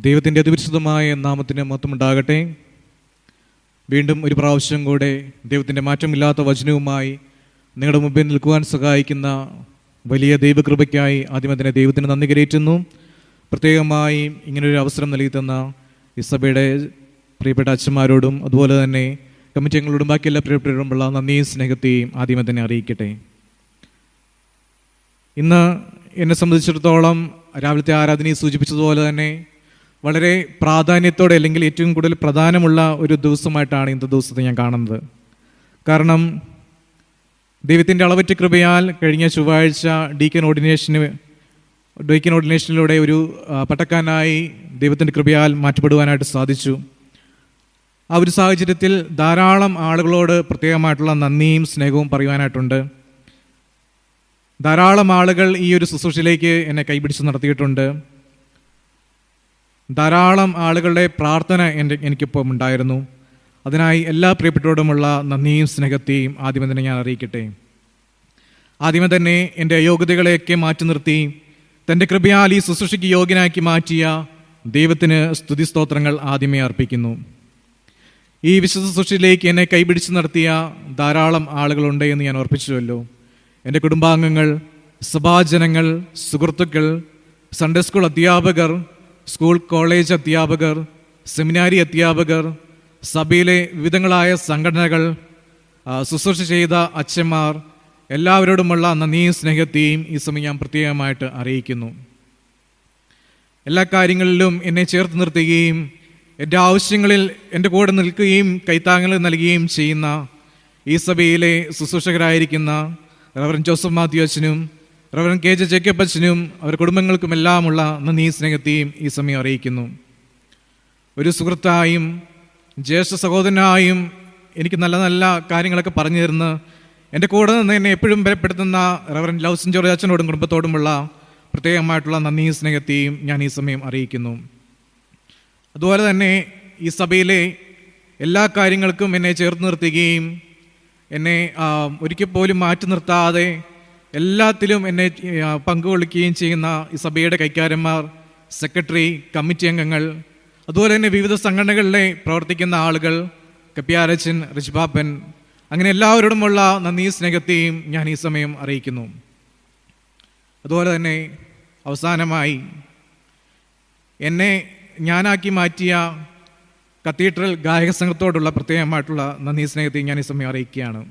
ദൈവത്തിൻ്റെ അതിപരിശുദ്ധമായ നാമത്തിന് മഹത്വമുണ്ടാകട്ടെ. വീണ്ടും ഒരു പ്രാവശ്യം കൂടെ ദൈവത്തിൻ്റെ മാറ്റമില്ലാത്ത വചനവുമായി നിങ്ങളുടെ മുമ്പിൽ നിൽക്കുവാൻ സഹായിക്കുന്ന വലിയ ദൈവകൃപയ്ക്കായി ആദ്യം തന്നെ ദൈവത്തിന് നന്ദി കരേറ്റുന്നു. പ്രത്യേകമായി ഇങ്ങനൊരു അവസരം നൽകി തന്ന ഈ സഭയുടെ പ്രിയപ്പെട്ട അച്ഛന്മാരോടും അതുപോലെ തന്നെ കമ്മിറ്റി അംഗങ്ങളോടും ബാക്കി എല്ലാ പ്രിയപ്പെട്ടവരോടുമുള്ള നന്ദിയും സ്നേഹത്തെയും ആദ്യമേ തന്നെ അറിയിക്കട്ടെ. ഇന്ന് എന്നെ സംബന്ധിച്ചിടത്തോളം രാവിലത്തെ ആരാധനയെ സൂചിപ്പിച്ചതുപോലെ തന്നെ വളരെ പ്രാധാന്യത്തോടെ അല്ലെങ്കിൽ ഏറ്റവും കൂടുതൽ പ്രധാനമുള്ള ഒരു ദിവസമായിട്ടാണ് ഇന്നത്തെ ദിവസത്തെ ഞാൻ കാണുന്നത്. കാരണം ദൈവത്തിൻ്റെ അളവറ്റ കൃപയാൽ കഴിഞ്ഞ ചൊവ്വാഴ്ച ഡീക്കൻ ഓർഡിനേഷനിലൂടെ ഒരു പട്ടക്കാരനായി ദൈവത്തിൻ്റെ കൃപയാൽ മാറ്റപ്പെടുവാനായിട്ട് സാധിച്ചു. ആ ഒരു സാഹചര്യത്തിൽ ധാരാളം ആളുകളോട് പ്രത്യേകമായിട്ടുള്ള നന്ദിയും സ്നേഹവും പറയുവാനായിട്ടുണ്ട്. ധാരാളം ആളുകൾ ഈ ഒരു ശുശ്രൂഷയിലേക്ക് എന്നെ കൈപിടിച്ച് നടത്തിയിട്ടുണ്ട്. ധാരാളം ആളുകളുടെ പ്രാർത്ഥന എനിക്കിപ്പം ഉണ്ടായിരുന്നു. അതിനായി എല്ലാ പ്രിയപ്പെട്ടവരോടുമുള്ള നന്ദിയും സ്നേഹത്തെയും ആദ്യമേ തന്നെ ഞാൻ അറിയിക്കട്ടെ. ആദ്യമേ തന്നെ എൻ്റെ അയോഗ്യതകളെയൊക്കെ മാറ്റി നിർത്തി തൻ്റെ കൃപയാൽ ഈ ശുശ്രൂഷയ്ക്ക് യോഗ്യനാക്കി മാറ്റിയ ദൈവത്തിന് സ്തുതി സ്തോത്രങ്ങൾ ആദ്യമേ അർപ്പിക്കുന്നു. ഈ വിശുദ്ധ ശുശ്രൂഷയിലേക്ക് എന്നെ കൈപിടിച്ച് നടത്തിയ ധാരാളം ആളുകളുണ്ട് എന്ന് ഞാൻ ഓർപ്പിച്ചുവല്ലോ. എൻ്റെ കുടുംബാംഗങ്ങൾ, സഭാജനങ്ങൾ, സുഹൃത്തുക്കൾ, സൺഡേ സ്കൂൾ അധ്യാപകർ, സ്കൂൾ കോളേജ് അധ്യാപകർ, സെമിനാരി അധ്യാപകർ, സഭയിലെ വിവിധങ്ങളായ സംഘടനകൾ, ശുശ്രൂഷ ചെയ്ത അച്ഛന്മാർ, എല്ലാവരോടുമുള്ള നന്ദിയും സ്നേഹത്തെയും ഈ സമയം ഞാൻ പ്രത്യേകമായിട്ട് അറിയിക്കുന്നു. എല്ലാ കാര്യങ്ങളിലും എന്നെ ചേർത്ത് നിർത്തുകയും എൻ്റെ ആവശ്യങ്ങളിൽ എൻ്റെ കൂടെ നിൽക്കുകയും കൈത്താങ്ങൽ നൽകുകയും ചെയ്യുന്ന ഈ സഭയിലെ ശുശ്രൂഷകരായിരിക്കുന്ന റവറൻ ജോസഫ് മാത്യു അച്ഛനും റവറൻ കെ ജെ ജേക്കബ് അച്ഛനും അവരുടെ കുടുംബങ്ങൾക്കുമെല്ലാമുള്ള നന്ദി സ്നേഹത്തെയും ഈ സമയം അറിയിക്കുന്നു. ഒരു സുഹൃത്തായും ജ്യേഷ്ഠ സഹോദരനായും എനിക്ക് നല്ല നല്ല കാര്യങ്ങളൊക്കെ പറഞ്ഞു തരുന്ന എൻ്റെ കൂടെ നിന്ന് എന്നെ എപ്പോഴും ബലപ്പെടുത്തുന്ന റവറൻ ലൗസൻ ജോർജ് അച്ഛനോടും കുടുംബത്തോടുമുള്ള പ്രത്യേകമായിട്ടുള്ള നന്ദി സ്നേഹത്തെയും ഞാൻ ഈ സമയം അറിയിക്കുന്നു. അതുപോലെ തന്നെ ഈ സഭയിലെ എല്ലാ കാര്യങ്ങൾക്കും എന്നെ ചേർത്ത് നിർത്തുകയും എന്നെ ഒരിക്കൽ പോലും മാറ്റി നിർത്താതെ എല്ലാത്തിലും എന്നെ പങ്കുകൊള്ളുകയും ചെയ്യുന്ന ഈ സഭയുടെ കൈക്കാരന്മാർ, സെക്രട്ടറി, കമ്മിറ്റി അംഗങ്ങൾ, അതുപോലെ തന്നെ വിവിധ സംഘടനകളിലെ പ്രവർത്തിക്കുന്ന ആളുകൾ, കപ്പ്യാരച്ചൻ, റിജ്ബാപ്പൻ, അങ്ങനെ എല്ലാവരോടുമുള്ള നന്ദി സ്നേഹത്തെയും ഞാൻ ഈ സമയം അറിയിക്കുന്നു. അതുപോലെ തന്നെ അവസാനമായി എന്നെ ഞാനാക്കി മാറ്റിയ കത്തീഡ്രൽ ഗായക സംഘത്തോടുള്ള പ്രത്യേകമായിട്ടുള്ള നന്ദി സ്നേഹത്തെയും ഞാൻ ഈ സമയം അറിയിക്കുകയാണ്.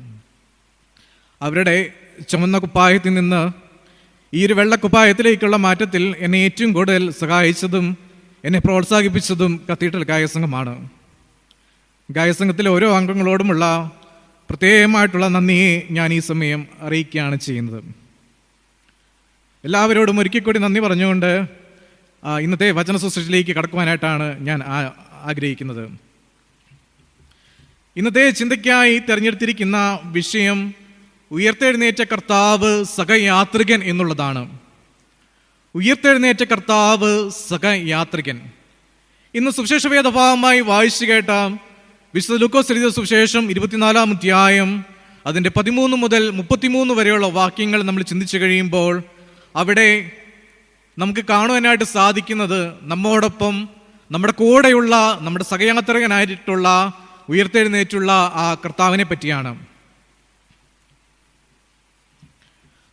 അവരുടെ ചുമന്ന കുപ്പായത്തിൽ നിന്ന് ഈ ഒരു വെള്ള കുപ്പായത്തിലേക്കുള്ള മാറ്റത്തിൽ എന്നെ ഏറ്റവും കൂടുതൽ സഹായിച്ചതും എന്നെ പ്രോത്സാഹിപ്പിച്ചതും കത്തീഡ്രൽ ഗായക സംഘമാണ്. ഗായക സംഘത്തിലെ ഓരോ അംഗങ്ങളോടുമുള്ള പ്രത്യേകമായിട്ടുള്ള നന്ദിയെ ഞാൻ ഈ സമയം അറിയിക്കുകയാണ് ചെയ്യുന്നത്. എല്ലാവരോടും ഒരിക്കൽ കൂടി നന്ദി പറഞ്ഞുകൊണ്ട് ഇന്നത്തെ വചന ശുശ്രൂഷയിലേക്ക് കടക്കുവാനായിട്ടാണ് ഞാൻ ആഗ്രഹിക്കുന്നത്. ഇന്നത്തെ ചിന്തയ്ക്കായി തിരഞ്ഞെടുത്തിരിക്കുന്ന വിഷയം ഉയർത്തെഴുന്നേറ്റ കർത്താവ് സഹയാത്രികൻ എന്നുള്ളതാണ്. ഉയർത്തെഴുന്നേറ്റ കർത്താവ് സഹയാത്രികൻ. ഇന്ന് സുവിശേഷ വേദഭാഗമായി വായിച്ചു കേട്ട വിശുദ്ധ ലൂക്കോസ് എഴുതിയ സുവിശേഷം 24-ാം അധ്യായം അതിൻ്റെ 13 മുതൽ 33 വരെയുള്ള വാക്യങ്ങൾ നമ്മൾ ചിന്തിച്ചു കഴിയുമ്പോൾ അവിടെ നമുക്ക് കാണുവാനായിട്ട് സാധിക്കുന്നത് നമ്മോടൊപ്പം നമ്മുടെ കൂടെയുള്ള നമ്മുടെ സഹയാത്രികനായിട്ടുള്ള ഉയർത്തെഴുന്നേറ്റുള്ള ആ കർത്താവിനെ പറ്റിയാണ്.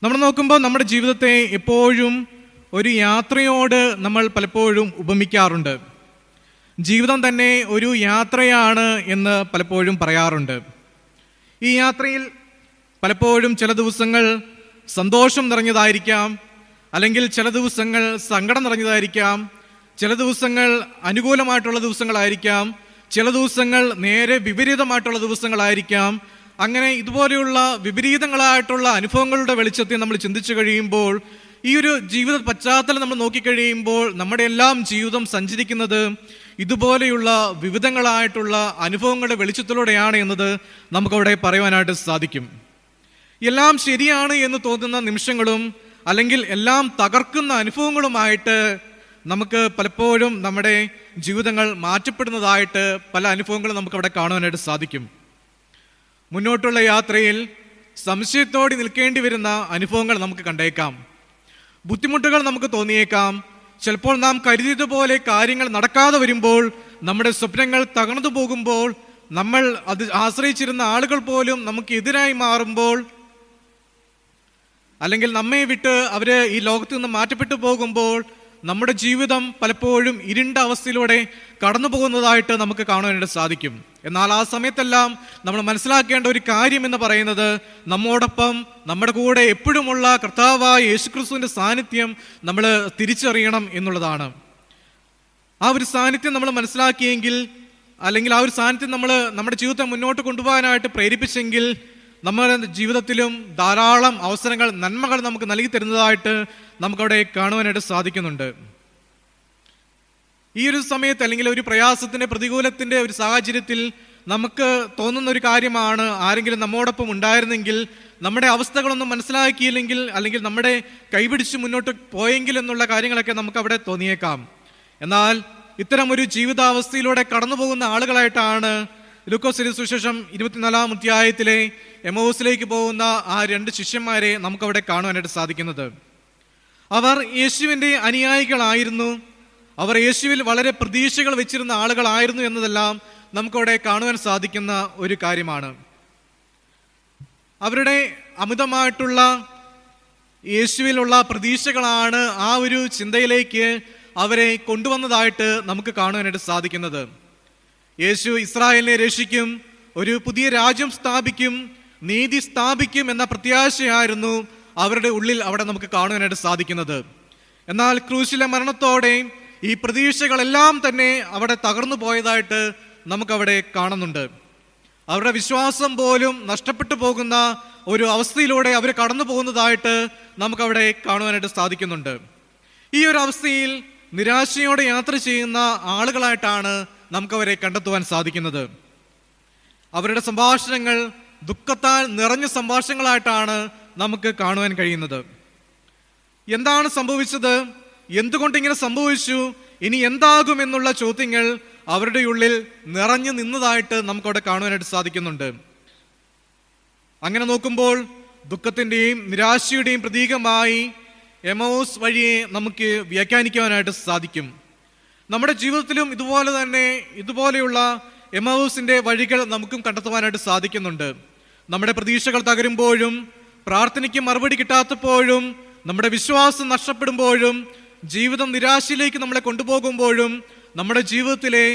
നമ്മൾ നോക്കുമ്പോൾ നമ്മുടെ ജീവിതത്തെ എപ്പോഴും ഒരു യാത്രയോട് നമ്മൾ പലപ്പോഴും ഉപമിക്കാറുണ്ട്. ജീവിതം തന്നെ ഒരു യാത്രയാണ് എന്ന് പലപ്പോഴും പറയാറുണ്ട്. ഈ യാത്രയിൽ പലപ്പോഴും ചില ദിവസങ്ങൾ സന്തോഷം നിറഞ്ഞതായിരിക്കാം, അല്ലെങ്കിൽ ചില ദിവസങ്ങൾ സങ്കടം നിറഞ്ഞതായിരിക്കാം, ചില ദിവസങ്ങൾ അനുകൂലമായിട്ടുള്ള ദിവസങ്ങളായിരിക്കാം, ചില ദിവസങ്ങൾ നേരെ വിപരീതമായിട്ടുള്ള ദിവസങ്ങളായിരിക്കാം. അങ്ങനെ ഇതുപോലെയുള്ള വിപരീതങ്ങളായിട്ടുള്ള അനുഭവങ്ങളുടെ വെളിച്ചത്തിൽ നമ്മൾ ചിന്തിച്ചു കഴിയുമ്പോൾ, ഈ ഒരു ജീവിത പശ്ചാത്തലം നമ്മൾ നോക്കിക്കഴിയുമ്പോൾ നമ്മുടെ എല്ലാം ജീവിതം സഞ്ചരിക്കുന്നത് ഇതുപോലെയുള്ള വിവിധങ്ങളായിട്ടുള്ള അനുഭവങ്ങളുടെ വെളിച്ചത്തിലൂടെയാണ് എന്നത് നമുക്കവിടെ പറയുവാനായിട്ട് സാധിക്കും. എല്ലാം ശരിയാണ് എന്ന് തോന്നുന്ന നിമിഷങ്ങളും അല്ലെങ്കിൽ എല്ലാം തകർക്കുന്ന അനുഭവങ്ങളുമായിട്ട് നമുക്ക് പലപ്പോഴും നമ്മുടെ ജീവിതങ്ങൾ മാറ്റപ്പെടുന്നതായിട്ട് പല അനുഭവങ്ങളും നമുക്കവിടെ കാണുവാനായിട്ട് സാധിക്കും. മുന്നോട്ടുള്ള യാത്രയിൽ സംശയത്തോടെ നിൽക്കേണ്ടി വരുന്ന അനുഭവങ്ങൾ നമുക്ക് കണ്ടേക്കാം. ബുദ്ധിമുട്ടുകൾ നമുക്ക് തോന്നിയേക്കാം. ചിലപ്പോൾ നാം കരുതിയതുപോലെ കാര്യങ്ങൾ നടക്കാതെ വരുമ്പോൾ, നമ്മുടെ സ്വപ്നങ്ങൾ തകർന്നു പോകുമ്പോൾ, നമ്മൾ അത് ആശ്രയിച്ചിരുന്ന ആളുകൾ പോലും നമുക്ക് എതിരായി മാറുമ്പോൾ, അല്ലെങ്കിൽ നമ്മെ വിട്ട് അവര് ഈ ലോകത്ത് നിന്ന് മാറ്റപ്പെട്ടു പോകുമ്പോൾ, നമ്മുടെ ജീവിതം പലപ്പോഴും ഇരുണ്ട അവസ്ഥയിലൂടെ കടന്നു പോകുന്നതായിട്ട് നമുക്ക് കാണാനായിട്ട് സാധിക്കും. എന്നാൽ ആ സമയത്തെല്ലാം നമ്മൾ മനസ്സിലാക്കേണ്ട ഒരു കാര്യം എന്ന് പറയുന്നത്, നമ്മോടൊപ്പം നമ്മുടെ കൂടെ എപ്പോഴുമുള്ള കർത്താവായ യേശുക്രിസ്തുവിന്റെ സാന്നിധ്യം നമ്മൾ തിരിച്ചറിയണം എന്നുള്ളതാണ്. ആ ഒരു സാന്നിധ്യം നമ്മൾ മനസ്സിലാക്കിയെങ്കിൽ, അല്ലെങ്കിൽ ആ ഒരു സാന്നിധ്യം നമ്മൾ നമ്മുടെ ജീവിതത്തെ മുന്നോട്ട് കൊണ്ടുപോകാനായിട്ട് പ്രേരിപ്പിച്ചെങ്കിൽ, നമ്മുടെ ജീവിതത്തിലും ധാരാളം അവസരങ്ങൾ, നന്മകൾ നമുക്ക് നൽകി തരുന്നതായിട്ട് നമുക്കവിടെ കാണുവാനായിട്ട് സാധിക്കുന്നുണ്ട്. ഈ ഒരു സമയത്ത്, അല്ലെങ്കിൽ ഒരു പ്രയാസത്തിന്റെ, പ്രതികൂലത്തിന്റെ ഒരു സാഹചര്യത്തിൽ നമുക്ക് തോന്നുന്ന ഒരു കാര്യമാണ്, ആരെങ്കിലും നമ്മോടൊപ്പം ഉണ്ടായിരുന്നെങ്കിൽ, നമ്മുടെ അവസ്ഥകളൊന്നും മനസ്സിലാക്കിയില്ലെങ്കിൽ, അല്ലെങ്കിൽ നമ്മുടെ കൈപിടിച്ച് മുന്നോട്ട് പോയെങ്കിൽ എന്നുള്ള കാര്യങ്ങളൊക്കെ നമുക്ക് അവിടെ തോന്നിയേക്കാം. എന്നാൽ ഇത്തരം ഒരു ജീവിതാവസ്ഥയിലൂടെ കടന്നു പോകുന്ന ആളുകളായിട്ടാണ് ലൂക്കോസിന്റെ സുവിശേഷം 24-ാം അധ്യായത്തിലെ എമ്മൗസിലേക്ക് പോകുന്ന ആ 2 ശിഷ്യന്മാരെ നമുക്കവിടെ കാണുവാനായിട്ട് സാധിക്കുന്നത്. അവർ യേശുവിൻ്റെ അനുയായികളായിരുന്നു. അവർ യേശുവിൽ വളരെ പ്രതീക്ഷകൾ വെച്ചിരുന്ന ആളുകളായിരുന്നു എന്നതെല്ലാം നമുക്കവിടെ കാണുവാൻ സാധിക്കുന്ന ഒരു കാര്യമാണ്. അവരുടെ അമിതമായിട്ടുള്ള യേശുവിലുള്ള പ്രതീക്ഷകളാണ് ആ ഒരു ചിന്തയിലേക്ക് അവരെ കൊണ്ടുവന്നതായിട്ട് നമുക്ക് കാണുവാനായിട്ട് സാധിക്കുന്നത്. യേശു ഇസ്രായേലിനെ രക്ഷിക്കും, ഒരു പുതിയ രാജ്യം സ്ഥാപിക്കും, നീതി സ്ഥാപിക്കും എന്ന പ്രത്യാശയായിരുന്നു അവരുടെ ഉള്ളിൽ അവിടെ നമുക്ക് കാണുവാനായിട്ട് സാധിക്കുന്നത്. എന്നാൽ ക്രൂശിലെ മരണത്തോടെ ഈ പ്രതീക്ഷകളെല്ലാം തന്നെ അവിടെ തകർന്നു പോയതായിട്ട് നമുക്കവിടെ കാണുന്നുണ്ട്. അവരുടെ വിശ്വാസം പോലും നഷ്ടപ്പെട്ടു പോകുന്ന ഒരു അവസ്ഥയിലൂടെ അവർ കടന്നു പോകുന്നതായിട്ട് നമുക്കവിടെ കാണുവാനായിട്ട് സാധിക്കുന്നുണ്ട്. ഈ ഒരു അവസ്ഥയിൽ നിരാശയോടെ യാത്ര ചെയ്യുന്ന ആളുകളായിട്ടാണ് നമുക്കവരെ കണ്ടെത്തുവാൻ സാധിക്കുന്നത്. അവരുടെ സംഭാഷണങ്ങൾ ദുഃഖത്താൽ നിറഞ്ഞ സംഭാഷണങ്ങളായിട്ടാണ് നമുക്ക് കാണുവാൻ കഴിയുന്നത്. എന്താണ് സംഭവിച്ചത്, എന്തുകൊണ്ട് ഇങ്ങനെ സംഭവിച്ചു, ഇനി എന്താകും എന്നുള്ള ചോദ്യങ്ങൾ അവരുടെ ഉള്ളിൽ നിറഞ്ഞു നിന്നതായിട്ട് നമുക്കവിടെ കാണുവാനായിട്ട് സാധിക്കുന്നുണ്ട്. അങ്ങനെ നോക്കുമ്പോൾ ദുഃഖത്തിൻ്റെയും നിരാശയുടെയും പ്രതീകമായി എമ്മൗസ് വഴിയെ നമുക്ക് വ്യാഖ്യാനിക്കുവാനായിട്ട് സാധിക്കും. നമ്മുടെ ജീവിതത്തിലും ഇതുപോലെയുള്ള എമ്മൗസിന്റെ വഴികൾ നമുക്കും കണ്ടെത്തുവാനായിട്ട് സാധിക്കുന്നുണ്ട്. നമ്മുടെ പ്രതീക്ഷകൾ തകരുമ്പോഴും, പ്രാർത്ഥനയ്ക്ക് മറുപടി കിട്ടാത്തപ്പോഴും, നമ്മുടെ വിശ്വാസം നഷ്ടപ്പെടുമ്പോഴും, ജീവിതം നിരാശയിലേക്ക് നമ്മളെ കൊണ്ടുപോകുമ്പോഴും, നമ്മുടെ ജീവിതത്തിലെ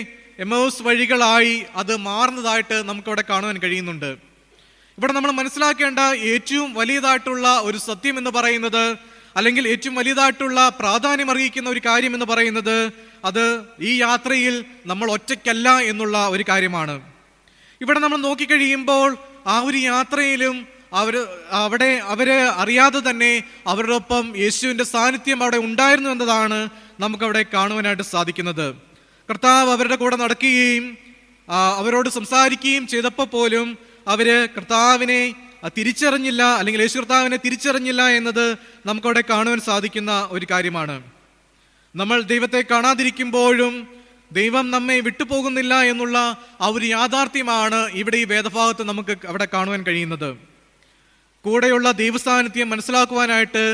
എമ്മൗസ് വഴികളായി അത് മാറുന്നതായിട്ട് നമുക്കവിടെ കാണുവാൻ കഴിയുന്നുണ്ട്. ഇവിടെ നമ്മൾ മനസ്സിലാക്കേണ്ട ഏറ്റവും വലിയതായിട്ടുള്ള ഒരു സത്യം എന്ന് പറയുന്നത്, അല്ലെങ്കിൽ ഏറ്റവും വലിയതായിട്ടുള്ള പ്രാധാന്യം അറിയിക്കുന്ന ഒരു കാര്യം എന്ന് പറയുന്നത്, അത് ഈ യാത്രയിൽ നമ്മൾ ഒറ്റയ്ക്കല്ല എന്നുള്ള ഒരു കാര്യമാണ്. ഇവിടെ നമ്മൾ നോക്കിക്കഴിയുമ്പോൾ ആ ഒരു യാത്രയിലും അവരെ അറിയാതെ തന്നെ അവരുടെ ഒപ്പം യേശുവിൻ്റെ സാന്നിധ്യം അവിടെ ഉണ്ടായിരുന്നു എന്നതാണ് നമുക്കവിടെ കാണുവാനായിട്ട് സാധിക്കുന്നത്. കർത്താവ് അവരുടെ കൂടെ നടക്കുകയും അവരോട് സംസാരിക്കുകയും ചെയ്തപ്പോൾ പോലും അവര് കർത്താവിനെ തിരിച്ചറിഞ്ഞില്ല, അല്ലെങ്കിൽ യേശു കർത്താവിനെ തിരിച്ചറിഞ്ഞില്ല എന്നത് നമുക്കവിടെ കാണുവാൻ സാധിക്കുന്ന ഒരു കാര്യമാണ്. നമ്മൾ ദൈവത്തെ കാണാതിരിക്കുമ്പോഴും ദൈവം നമ്മെ വിട്ടുപോകുന്നില്ല എന്നുള്ള ആ ഒരു യാഥാർത്ഥ്യമാണ് ഇവിടെ ഈ വേദഭാഗത്ത് നമുക്ക് അവിടെ കാണുവാൻ കഴിയുന്നത്. കൂടെയുള്ള ദൈവസാന്നിധ്യം മനസ്സിലാക്കുവാനായിട്ട്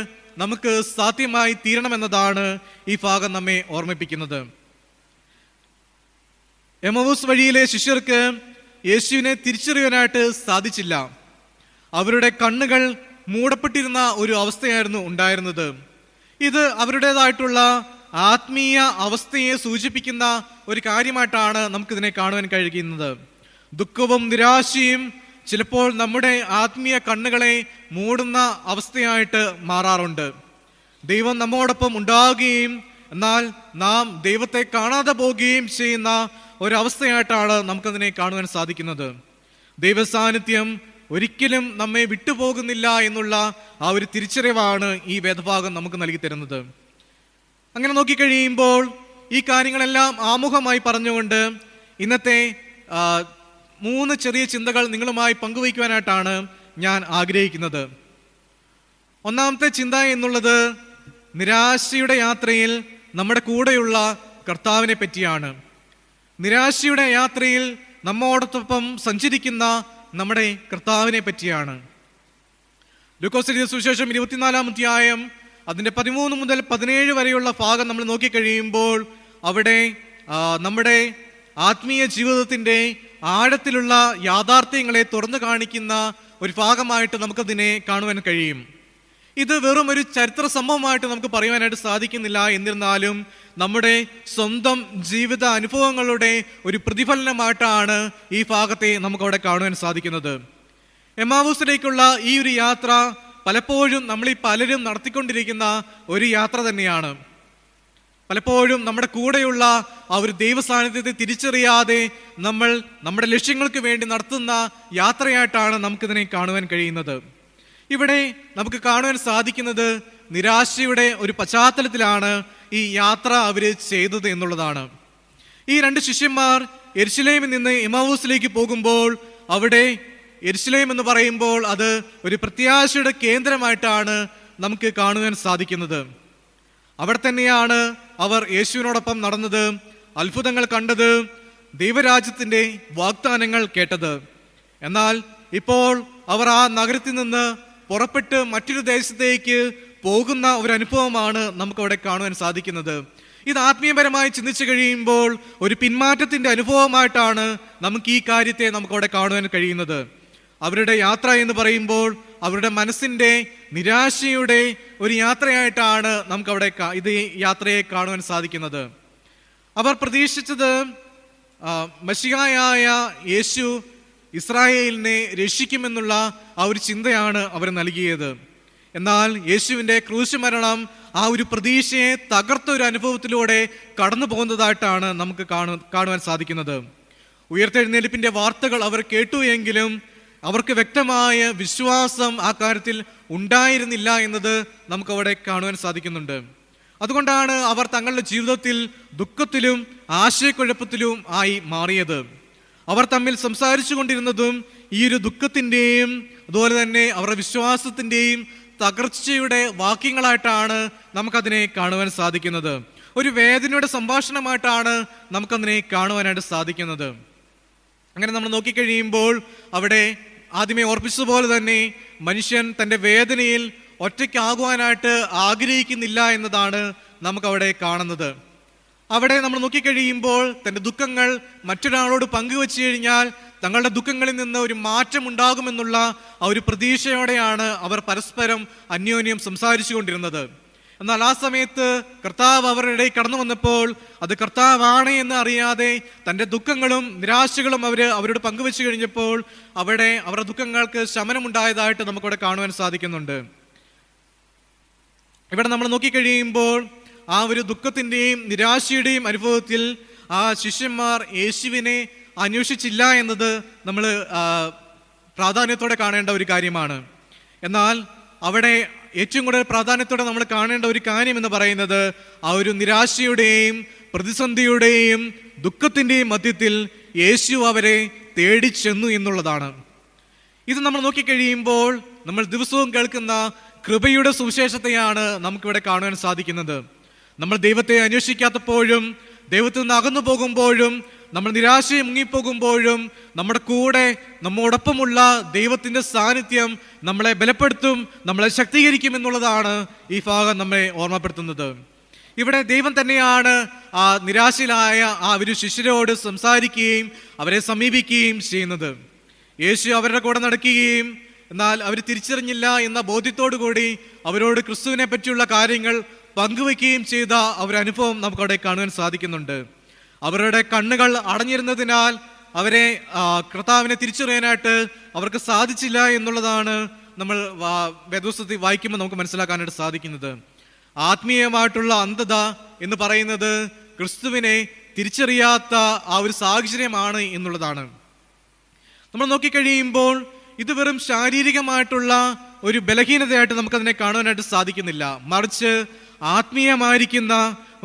നമുക്ക് സാധ്യമായി തീരണമെന്നതാണ് ഈ ഭാഗം നമ്മെ ഓർമ്മിപ്പിക്കുന്നത്. എമ്മൗസ് വഴിയിലെ ശിഷ്യർക്ക് യേശുവിനെ തിരിച്ചറിയാനായിട്ട് സാധിച്ചില്ല. അവരുടെ കണ്ണുകൾ മൂടപ്പെട്ടിരുന്ന ഒരു അവസ്ഥയായിരുന്നു ഉണ്ടായിരുന്നത്. ഇത് അവരുടേതായിട്ടുള്ള ആത്മീയ അവസ്ഥയെ സൂചിപ്പിക്കുന്ന ഒരു കാര്യമായിട്ടാണ് നമുക്കിതിനെ കാണുവാൻ കഴിയുന്നത്. ദുഃഖവും നിരാശയും ചിലപ്പോൾ നമ്മുടെ ആത്മീയ കണ്ണുകളെ മൂടുന്ന അവസ്ഥയായിട്ട് മാറാറുണ്ട്. ദൈവം നമ്മോടൊപ്പം ഉണ്ടാവുകയും എന്നാൽ നാം ദൈവത്തെ കാണാതെ പോവുകയും ചെയ്യുന്ന ഒരവസ്ഥയായിട്ടാണ് നമുക്കതിനെ കാണുവാൻ സാധിക്കുന്നത്. ദൈവസാന്നിധ്യം ഒരിക്കലും നമ്മെ വിട്ടുപോകുന്നില്ല എന്നുള്ള ആ ഒരു തിരിച്ചറിവാണ് ഈ വേദഭാഗം നമുക്ക് നൽകി തരുന്നത്. അങ്ങനെ നോക്കിക്കഴിയുമ്പോൾ ഈ കാര്യങ്ങളെല്ലാം ആമുഖമായി പറഞ്ഞുകൊണ്ട് ഇന്നത്തെ 3 ചെറിയ ചിന്തകൾ നിങ്ങളുമായി പങ്കുവയ്ക്കുവാനായിട്ടാണ് ഞാൻ ആഗ്രഹിക്കുന്നത്. ഒന്നാമത്തെ ചിന്ത എന്നുള്ളത് നിരാശയുടെ യാത്രയിൽ നമ്മുടെ കൂടെയുള്ള കർത്താവിനെ പറ്റിയാണ്. നിരാശയുടെ യാത്രയിൽ നമ്മോടൊപ്പം സഞ്ചരിക്കുന്ന നമ്മുടെ കർത്താവിനെ പറ്റിയാണ്. ലൂക്കോസ് എഴുതിയ സുവിശേഷം 24-ാം അധ്യായം അതിൻ്റെ 13 മുതൽ 17 വരെയുള്ള ഭാഗം നമ്മൾ നോക്കിക്കഴിയുമ്പോൾ അവിടെ നമ്മുടെ ആത്മീയ ജീവിതത്തിൻ്റെ ആഴത്തിലുള്ള യാഥാർത്ഥ്യങ്ങളെ തുറന്നു കാണിക്കുന്ന ഒരു ഭാഗമായിട്ട് നമുക്കതിനെ കാണുവാൻ കഴിയും. ഇത് വെറും ഒരു ചരിത്ര സംഭവമായിട്ട് നമുക്ക് പറയുവാനായിട്ട് സാധിക്കുന്നില്ല. എന്നിരുന്നാലും നമ്മുടെ സ്വന്തം ജീവിത അനുഭവങ്ങളുടെ ഒരു പ്രതിഫലനമായിട്ടാണ് ഈ ഭാഗത്തെ നമുക്കവിടെ കാണുവാൻ സാധിക്കുന്നത്. എമ്മാവൂസിലേക്കുള്ള ഈ ഒരു യാത്ര പലപ്പോഴും നമ്മളീ പലരും നടത്തിക്കൊണ്ടിരിക്കുന്ന ഒരു യാത്ര തന്നെയാണ്. പലപ്പോഴും നമ്മുടെ കൂടെയുള്ള ആ ഒരു ദൈവ സാന്നിധ്യത്തെ തിരിച്ചറിയാതെ നമ്മൾ നമ്മുടെ ലക്ഷ്യങ്ങൾക്ക് വേണ്ടി നടത്തുന്ന യാത്രയായിട്ടാണ് നമുക്കിതിനെ കാണുവാൻ കഴിയുന്നത്. ഇവിടെ നമുക്ക് കാണുവാൻ സാധിക്കുന്നത് നിരാശയുടെ ഒരു പശ്ചാത്തലത്തിലാണ് ഈ യാത്ര അവർ ചെയ്തത് എന്നുള്ളതാണ്. ഈ 2 ശിഷ്യന്മാർ യെരുശലേമിൽ നിന്ന് എമ്മാവൂസിലേക്ക് പോകുമ്പോൾ അവിടെ യെരുശലേം എന്ന് പറയുമ്പോൾ അത് ഒരു പ്രത്യാശയുടെ കേന്ദ്രമായിട്ടാണ് നമുക്ക് കാണുവാൻ സാധിക്കുന്നത്. അവിടെ തന്നെയാണ് അവർ യേശുവിനോടൊപ്പം നടന്നത്, അത്ഭുതങ്ങൾ കണ്ടത്, ദൈവരാജ്യത്തിൻ്റെ വാഗ്ദാനങ്ങൾ കേട്ടത്. എന്നാൽ ഇപ്പോൾ അവർ ആ നഗരത്തിൽ നിന്ന് പുറപ്പെട്ട് മറ്റൊരു ദേശത്തേക്ക് പോകുന്ന ഒരു അനുഭവമാണ് നമുക്കവിടെ കാണുവാൻ സാധിക്കുന്നത്. ഇത് ആത്മീയപരമായി ചിന്തിച്ചു കഴിയുമ്പോൾ ഒരു പിന്മാറ്റത്തിൻ്റെ അനുഭവമായിട്ടാണ് നമുക്ക് ഈ കാര്യത്തെ നമുക്കവിടെ കാണുവാൻ കഴിയുന്നത്. അവരുടെ യാത്ര എന്ന് പറയുമ്പോൾ അവരുടെ മനസ്സിൻ്റെ നിരാശയുടെ ഒരു യാത്രയായിട്ടാണ് നമുക്കവിടെ ഇത് യാത്രയെ കാണുവാൻ സാധിക്കുന്നത്. അവർ പ്രതീക്ഷിച്ചത് മശിഹായായ യേശു ഇസ്രായേലിനെ രക്ഷിക്കുമെന്നുള്ള ആ ഒരു ചിന്തയാണ് അവർ നൽകിയത്. എന്നാൽ യേശുവിൻ്റെ ക്രൂശ് മരണം ആ ഒരു പ്രതീക്ഷയെ തകർത്ത ഒരു അനുഭവത്തിലൂടെ കടന്നു പോകുന്നതായിട്ടാണ് നമുക്ക് കാണുവാൻ സാധിക്കുന്നത്. ഉയർത്തെഴുന്നേൽപ്പിൻ്റെ വാർത്തകൾ അവർ കേട്ടു എങ്കിലും അവർക്ക് വ്യക്തമായ വിശ്വാസം ആ കാര്യത്തിൽ ഉണ്ടായിരുന്നില്ല എന്നത് നമുക്കവിടെ കാണുവാൻ സാധിക്കുന്നുണ്ട്. അതുകൊണ്ടാണ് അവർ തങ്ങളുടെ ജീവിതത്തിൽ ദുഃഖത്തിലും ആശയക്കുഴപ്പത്തിലും ആയി മാറിയത്. അവർ തമ്മിൽ സംസാരിച്ചു കൊണ്ടിരുന്നതും ഈ ഒരു ദുഃഖത്തിൻ്റെയും അതുപോലെ തന്നെ അവരുടെ വിശ്വാസത്തിൻ്റെയും തകർച്ചയുടെ വാക്യങ്ങളായിട്ടാണ് നമുക്കതിനെ കാണുവാൻ സാധിക്കുന്നത്. ഒരു വേദനയുടെ സംഭാഷണമായിട്ടാണ് നമുക്കതിനെ കാണുവാനായിട്ട് സാധിക്കുന്നത്. അങ്ങനെ നമ്മൾ നോക്കിക്കഴിയുമ്പോൾ അവിടെ ആദ്യമേ ഓർപ്പിച്ചതുപോലെ തന്നെ മനുഷ്യൻ തൻ്റെ വേദനയിൽ ഒറ്റയ്ക്കാകുവാനായിട്ട് ആഗ്രഹിക്കുന്നില്ല എന്നതാണ് നമുക്കവിടെ കാണുന്നത്. അവിടെ നമ്മൾ നോക്കിക്കഴിയുമ്പോൾ തൻ്റെ ദുഃഖങ്ങൾ മറ്റൊരാളോട് പങ്കുവെച്ചു കഴിഞ്ഞാൽ തങ്ങളുടെ ദുഃഖങ്ങളിൽ നിന്ന് ഒരു മാറ്റം ഉണ്ടാകുമെന്നുള്ള ആ ഒരു പ്രതീക്ഷയോടെയാണ് അവർ പരസ്പരം അന്യോന്യം സംസാരിച്ചു കൊണ്ടിരുന്നത്. എന്നാൽ ആ സമയത്ത് കർത്താവ് അവരുടെ ഇടയിൽ കടന്നു വന്നപ്പോൾ അത് കർത്താവാണ് എന്ന് അറിയാതെ തൻ്റെ ദുഃഖങ്ങളും നിരാശകളും അവരോട് പങ്കുവെച്ചു കഴിഞ്ഞപ്പോൾ അവിടെ അവരുടെ ദുഃഖങ്ങൾക്ക് ശമനമുണ്ടായതായിട്ട് നമുക്കവിടെ കാണുവാൻ സാധിക്കുന്നുണ്ട്. ഇവിടെ നമ്മൾ നോക്കിക്കഴിയുമ്പോൾ ആ ഒരു ദുഃഖത്തിൻ്റെയും നിരാശയുടെയും അനുഭവത്തിൽ ആ ശിഷ്യന്മാർ യേശുവിനെ അന്വേഷിച്ചില്ല എന്നത് നമ്മൾ പ്രാധാന്യത്തോടെ കാണേണ്ട ഒരു കാര്യമാണ്. എന്നാൽ അവിടെ ഏറ്റവും കൂടുതൽ പ്രാധാന്യത്തോടെ നമ്മൾ കാണേണ്ട ഒരു കാര്യം എന്ന് പറയുന്നത് ആ ഒരു നിരാശയുടെയും പ്രതിസന്ധിയുടെയും ദുഃഖത്തിൻ്റെയും മധ്യത്തിൽ യേശു അവരെ തേടിച്ചെന്നു എന്നുള്ളതാണ്. ഇത് നമ്മൾ നോക്കിക്കഴിയുമ്പോൾ നമ്മൾ ദിവസവും കേൾക്കുന്ന കൃപയുടെ സുവിശേഷത്തെയാണ് നമുക്കിവിടെ കാണുവാൻ സാധിക്കുന്നത്. നമ്മൾ ദൈവത്തെ അന്വേഷിക്കാത്തപ്പോഴും ദൈവത്തിൽ നിന്ന് അകന്നു പോകുമ്പോഴും നമ്മൾ നിരാശയെ മുങ്ങിപ്പോകുമ്പോഴും നമ്മുടെ കൂടെ നമ്മോടൊപ്പമുള്ള ദൈവത്തിൻ്റെ സാന്നിധ്യം നമ്മളെ ബലപ്പെടുത്തും, നമ്മളെ ശക്തീകരിക്കും എന്നുള്ളതാണ് ഈ ഭാഗം നമ്മെ ഓർമ്മപ്പെടുത്തുന്നത്. ഇവിടെ ദൈവം തന്നെയാണ് ആ നിരാശയിലായ ആ ഒരു ശിഷ്യരോട് സംസാരിക്കുകയും അവരെ സമീപിക്കുകയും ചെയ്യുന്നത്. യേശു അവരുടെ കൂടെ നടക്കുകയും എന്നാൽ അവർ തിരിച്ചറിഞ്ഞില്ല എന്ന ബോധ്യത്തോടു കൂടി അവരോട് ക്രിസ്തുവിനെ പറ്റിയുള്ള കാര്യങ്ങൾ പങ്കുവയ്ക്കുകയും ചെയ്ത ഒരനുഭവം നമുക്കവിടെ കാണുവാൻ സാധിക്കുന്നുണ്ട്. അവരുടെ കണ്ണുകൾ അടഞ്ഞിരുന്നതിനാൽ അവരെ കർത്താവിനെ തിരിച്ചറിയാനായിട്ട് അവർക്ക് സാധിച്ചില്ല എന്നുള്ളതാണ് നമ്മൾ വേദപുസ്തകത്തിൽ വായിക്കുമ്പോൾ നമുക്ക് മനസ്സിലാക്കാനായിട്ട് സാധിക്കുന്നത്. ആത്മീയമായിട്ടുള്ള അന്ധത എന്ന് പറയുന്നത് ക്രിസ്തുവിനെ തിരിച്ചറിയാത്ത ആ ഒരു സാഹചര്യമാണ് എന്നുള്ളതാണ്. നമ്മൾ നോക്കിക്കഴിയുമ്പോൾ ഇത് വെറും ശാരീരികമായിട്ടുള്ള ഒരു ബലഹീനതയായിട്ട് നമുക്കതിനെ കാണുവാനായിട്ട് സാധിക്കുന്നില്ല. മറിച്ച് ആത്മീയമായിരിക്കുന്ന